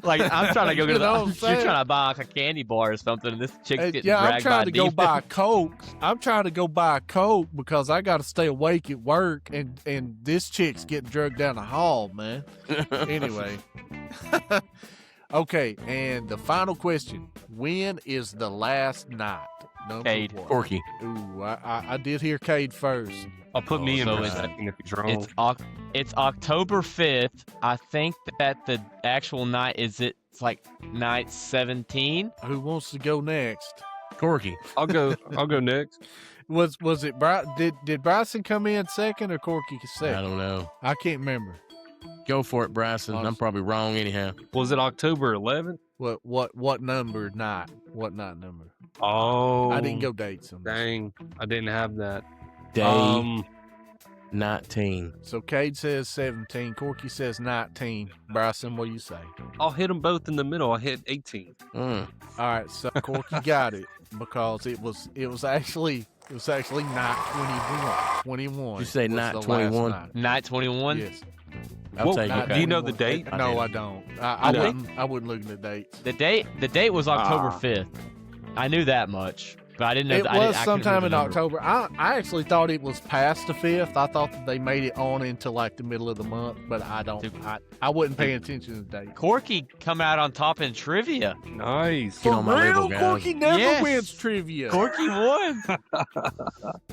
[SPEAKER 2] Like I'm trying to go
[SPEAKER 3] You
[SPEAKER 2] get
[SPEAKER 3] know what I'm
[SPEAKER 2] you're
[SPEAKER 3] saying?
[SPEAKER 2] trying to buy like a candy bar or something, and this chick's getting
[SPEAKER 3] Yeah, I'm
[SPEAKER 2] dragged
[SPEAKER 3] trying
[SPEAKER 2] by
[SPEAKER 3] to go
[SPEAKER 2] demons.
[SPEAKER 3] buy Coke. I'm trying to go buy Coke because I got to stay awake at work, and this chick's getting drugged down the hall, man. Anyway. Okay, and the final question. When is the last night? Number
[SPEAKER 2] Cade.
[SPEAKER 3] one.
[SPEAKER 1] Corky.
[SPEAKER 3] Ooh, I did hear Cade first.
[SPEAKER 4] I'll put me in
[SPEAKER 2] so
[SPEAKER 4] for a
[SPEAKER 2] it's-
[SPEAKER 4] second if he's wrong.
[SPEAKER 2] It's October 5th. I think that the actual night it's like night 17.
[SPEAKER 3] Who wants to go next?
[SPEAKER 1] Corky.
[SPEAKER 4] I'll go next.
[SPEAKER 3] Was it did Bryson come in second or Corky
[SPEAKER 1] I
[SPEAKER 3] second?
[SPEAKER 1] don't know.
[SPEAKER 3] I can't remember.
[SPEAKER 1] Go for it, Bryson. I'm probably wrong anyhow.
[SPEAKER 4] Was it October 11th?
[SPEAKER 3] What number night? What night number?
[SPEAKER 4] Oh,
[SPEAKER 3] I didn't go dates on this.
[SPEAKER 4] Dang, I didn't have that.
[SPEAKER 1] Day 19.
[SPEAKER 3] So Cade says 17. Corky says 19. Bryson, what do you say?
[SPEAKER 4] I'll hit them both in the middle. I hit 18.
[SPEAKER 3] All right, so Corky got it because it was actually night 21. 21.
[SPEAKER 1] You say
[SPEAKER 3] was
[SPEAKER 1] night
[SPEAKER 3] the last
[SPEAKER 1] 21?
[SPEAKER 3] night.
[SPEAKER 2] Night 21.
[SPEAKER 3] Yes.
[SPEAKER 1] I'll
[SPEAKER 4] Whoa,
[SPEAKER 1] take
[SPEAKER 3] Night
[SPEAKER 1] it.
[SPEAKER 4] do you know the
[SPEAKER 3] 21.
[SPEAKER 4] date?
[SPEAKER 1] I
[SPEAKER 3] No,
[SPEAKER 1] didn't.
[SPEAKER 3] I don't. I wouldn't look at dates.
[SPEAKER 2] The date was October 5th. I knew that much, but I didn't know.
[SPEAKER 3] It
[SPEAKER 2] I
[SPEAKER 3] was
[SPEAKER 2] couldn't
[SPEAKER 3] sometime in
[SPEAKER 2] remember.
[SPEAKER 3] October. I actually thought it was past the 5th. I thought that they made it on into like the middle of the month, but I don't.
[SPEAKER 2] Dude.
[SPEAKER 3] I wasn't paying attention to the date.
[SPEAKER 2] Corky come out on top in trivia.
[SPEAKER 4] Nice.
[SPEAKER 1] Get on my level, guys.
[SPEAKER 3] Corky never
[SPEAKER 2] Yes.
[SPEAKER 3] wins trivia.
[SPEAKER 2] Corky won.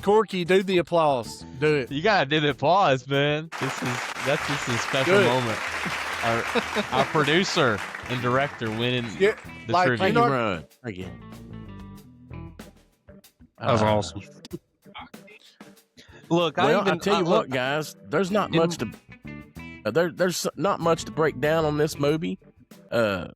[SPEAKER 3] Corky, do the applause. Do it.
[SPEAKER 2] You gotta do the applause, man. This is a special
[SPEAKER 3] Good.
[SPEAKER 2] moment. Our producer and director winning
[SPEAKER 3] Yeah,
[SPEAKER 2] the
[SPEAKER 3] like,
[SPEAKER 2] trivia.
[SPEAKER 1] Thank
[SPEAKER 3] You
[SPEAKER 1] you,
[SPEAKER 3] know-
[SPEAKER 1] Run. Thank you.
[SPEAKER 4] That was awesome. Look,
[SPEAKER 1] Well,
[SPEAKER 4] I
[SPEAKER 1] I tell you what, guys, there's not much to there's not much to break down on this movie. Tell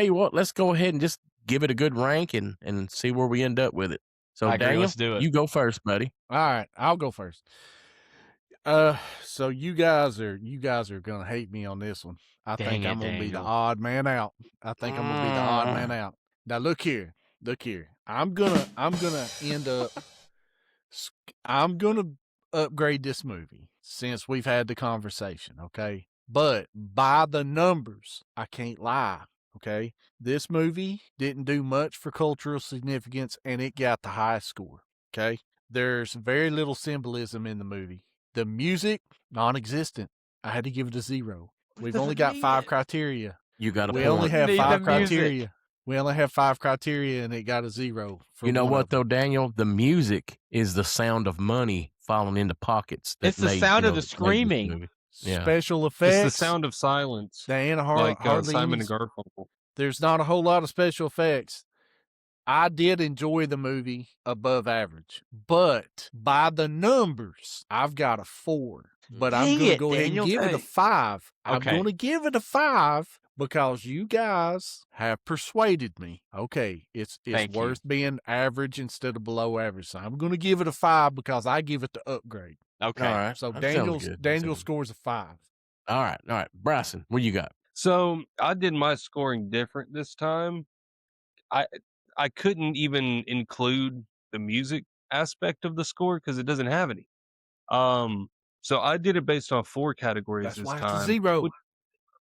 [SPEAKER 1] you what, let's go ahead and just give it a good rank and see where we end up with it. So,
[SPEAKER 2] I agree,
[SPEAKER 1] Daniel,
[SPEAKER 2] let's do it.
[SPEAKER 1] you go first, buddy.
[SPEAKER 3] All right, I'll go first. So you guys are gonna hate me on this one. I
[SPEAKER 2] Dang
[SPEAKER 3] think
[SPEAKER 2] it,
[SPEAKER 3] I'm gonna be the
[SPEAKER 2] Daniel.
[SPEAKER 3] odd man out. I think I'm gonna be the odd man out. Now look here. I'm gonna end up I'm gonna upgrade this movie since we've had the conversation, okay? But by the numbers, I can't lie, okay? This movie didn't do much for cultural significance and it got the highest score, okay? There's very little symbolism in the movie. The music, non existent. I had to give it a 0. We've only got 5 criteria.
[SPEAKER 1] You got a
[SPEAKER 3] We only
[SPEAKER 1] point.
[SPEAKER 3] have
[SPEAKER 2] Need the
[SPEAKER 3] 5
[SPEAKER 2] music.
[SPEAKER 3] criteria. We only have 5 criteria and it got a 0 for
[SPEAKER 1] You know
[SPEAKER 3] one
[SPEAKER 1] what
[SPEAKER 3] of them.
[SPEAKER 1] though, Daniel? The music is the sound of money falling into pockets that
[SPEAKER 2] It's the sound of the
[SPEAKER 1] made this
[SPEAKER 2] screaming.
[SPEAKER 1] movie. Yeah.
[SPEAKER 3] Special
[SPEAKER 4] It's the
[SPEAKER 3] effects.
[SPEAKER 4] sound of silence,
[SPEAKER 3] There ain't
[SPEAKER 4] like
[SPEAKER 3] hardly
[SPEAKER 4] Simon
[SPEAKER 3] any.
[SPEAKER 4] and Garfunkel.
[SPEAKER 3] There's not a whole lot of special effects. I did enjoy the movie above average, but by the numbers, I've got a 4. But I'm
[SPEAKER 2] Dang
[SPEAKER 3] going to
[SPEAKER 2] it,
[SPEAKER 3] go ahead and
[SPEAKER 2] Daniel.
[SPEAKER 3] give it a
[SPEAKER 4] Hey.
[SPEAKER 3] 5. I'm
[SPEAKER 2] Okay.
[SPEAKER 3] going to give it a 5 because you guys have persuaded me. Okay, it's
[SPEAKER 2] Thank you.
[SPEAKER 3] worth being average instead of below average. So I'm going to give it a 5 because I give it the upgrade.
[SPEAKER 2] Okay.
[SPEAKER 1] All right.
[SPEAKER 3] So
[SPEAKER 1] That sounds good. That
[SPEAKER 3] Daniel
[SPEAKER 1] sounds-
[SPEAKER 3] scores a 5.
[SPEAKER 1] All right. Bryson, what you got?
[SPEAKER 4] So I did my scoring different this time. I I couldn't even include the music aspect of the score because it doesn't have any. So I did it based on 4 categories
[SPEAKER 3] That's
[SPEAKER 4] this
[SPEAKER 3] why it's a
[SPEAKER 4] time,
[SPEAKER 3] 0.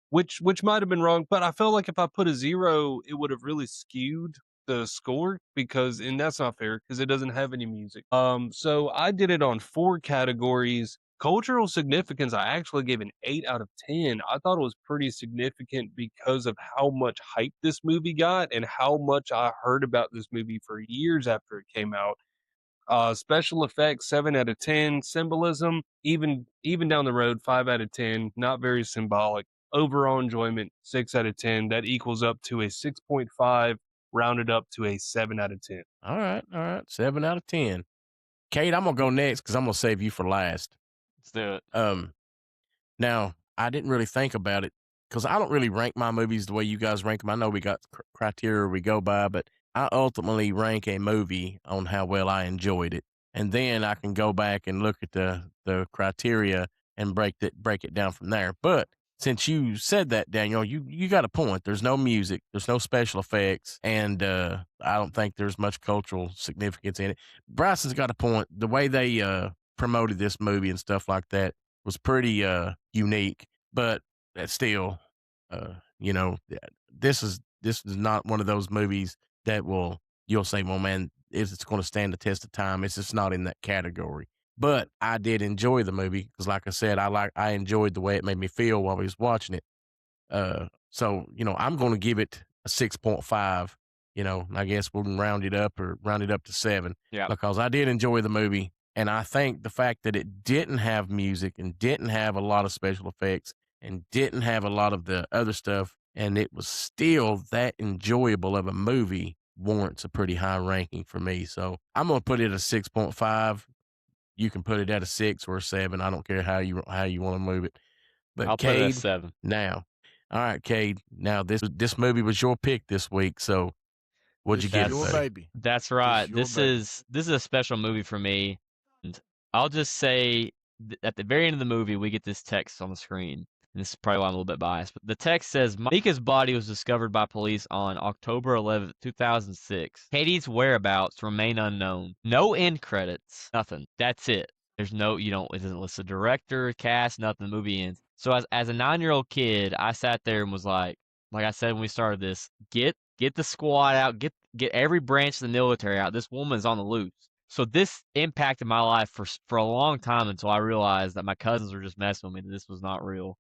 [SPEAKER 4] which might have been wrong, but I felt like if I put a 0, it would have really skewed the score and that's not fair because it doesn't have any music. So I did it on 4 categories. Cultural significance, I actually gave an 8 out of 10. I thought it was pretty significant because of how much hype this movie got and how much I heard about this movie for years after it came out. Special effects, 7 out of 10. Symbolism, even down the road, 5 out of 10. Not very symbolic. Overall enjoyment, 6 out of 10. That equals up to a 6.5, rounded up to a 7 out of 10.
[SPEAKER 1] All right. 7 out of 10. Kate, I'm gonna go next because I'm gonna save you for last.
[SPEAKER 2] Let's do it.
[SPEAKER 1] Now I didn't really think about it because I don't really rank my movies the way you guys rank them. I know we got criteria we go by, but I ultimately rank a movie on how well I enjoyed it, and then I can go back and look at the criteria and break it down from there. But since you said that, Daniel, you got a point. There's no music, there's no special effects, and I don't think there's much cultural significance in it. Bryson's got a point. The way they promoted this movie and stuff like that was pretty unique, but that's still, you know, this is not one of those movies that you'll say, well, man, is it's going to stand the test of time? It's just not in that category. But I did enjoy the movie because, like I said, I enjoyed the way it made me feel while I was watching it. So I'm going to give it a 6.5. I guess we'll round it up to 7.
[SPEAKER 2] Yeah.
[SPEAKER 1] Because I did enjoy the movie. And I think the fact that it didn't have music and didn't have a lot of special effects and didn't have a lot of the other stuff, and it was still that enjoyable of a movie warrants a pretty high ranking for me. So I'm going to put it a 6.5. You can put it at a 6 or a 7. I don't care how you want to move it. But
[SPEAKER 2] I'll put it at
[SPEAKER 1] Cade,
[SPEAKER 2] 7.
[SPEAKER 1] now. All right, Cade. Now this movie was your pick this week, so what'd you
[SPEAKER 3] This
[SPEAKER 1] get
[SPEAKER 3] is
[SPEAKER 1] it,
[SPEAKER 3] your
[SPEAKER 1] buddy?
[SPEAKER 3] baby.
[SPEAKER 2] That's right.
[SPEAKER 3] your
[SPEAKER 2] This
[SPEAKER 3] baby.
[SPEAKER 2] is a special movie for me. And I'll just say at the very end of the movie, we get this text on the screen. And this is probably why I'm a little bit biased, but the text says Mika's body was discovered by police on October 11th, 2006. Katie's whereabouts remain unknown. No end credits. Nothing. That's it. There's no, it doesn't list the director, cast, nothing. The movie ends. So as a 9-year-old kid, I sat there and was like I said when we started this, get the squad out, get every branch of the military out. This woman's on the loose. So this impacted my life for a long time until I realized that my cousins were just messing with me, that this was not real.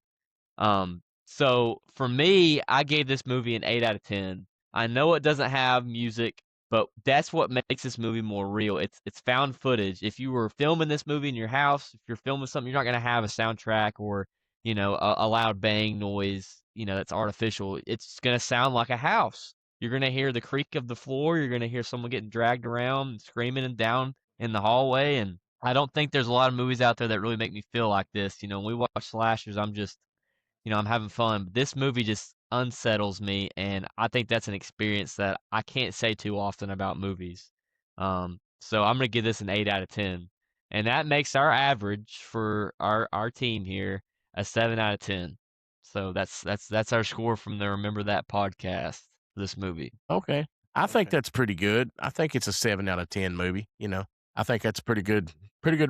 [SPEAKER 2] So for me, I gave this movie an 8 out of 10. I know it doesn't have music, but that's what makes this movie more real. It's found footage. If you were filming this movie in your house, if you're filming something, you're not gonna have a soundtrack or a loud bang noise, that's artificial. It's gonna sound like a house. You're gonna hear the creak of the floor. You're gonna hear someone getting dragged around, and screaming and down in the hallway. And I don't think there's a lot of movies out there that really make me feel like this. When we watch slashers, I'm just I'm having fun. But this movie just unsettles me, and I think that's an experience that I can't say too often about movies. So I'm gonna give this an 8 out of 10. and that makes our average for our team here a 7 out of 10. So that's our score from the Remember That podcast for this movie.
[SPEAKER 1] Okay. I think
[SPEAKER 3] Okay.
[SPEAKER 1] that's pretty good. I think it's a 7 out of 10 movie, you know. I think that's pretty good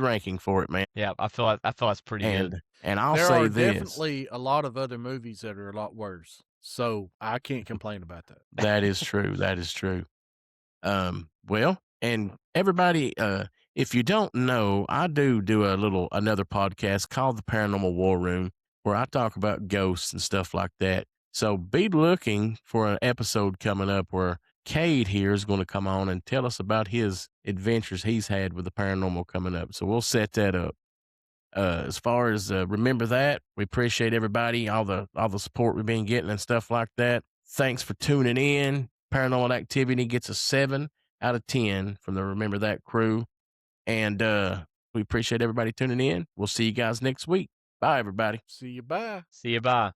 [SPEAKER 1] ranking for it, man.
[SPEAKER 2] Yeah, I feel that's pretty good.
[SPEAKER 1] And I'll
[SPEAKER 3] There
[SPEAKER 1] say
[SPEAKER 3] are
[SPEAKER 1] this.
[SPEAKER 3] definitely a lot of other movies that are a lot worse. So I can't complain about that.
[SPEAKER 1] That is true. That is true. Well, and everybody, if you don't know, I do another podcast called the Paranormal War Room, where I talk about ghosts and stuff like that. So be looking for an episode coming up where Cade here is going to come on and tell us about his adventures he's had with the paranormal coming up. So we'll set that up. As far as remember that, we appreciate everybody, all the support we've been getting and stuff like that. Thanks for tuning in. Paranormal Activity gets a 7 out of 10 from the Remember That crew. And we appreciate everybody tuning in. We'll see you guys next week. Bye, everybody.
[SPEAKER 3] See you. Bye.
[SPEAKER 2] See you, bye.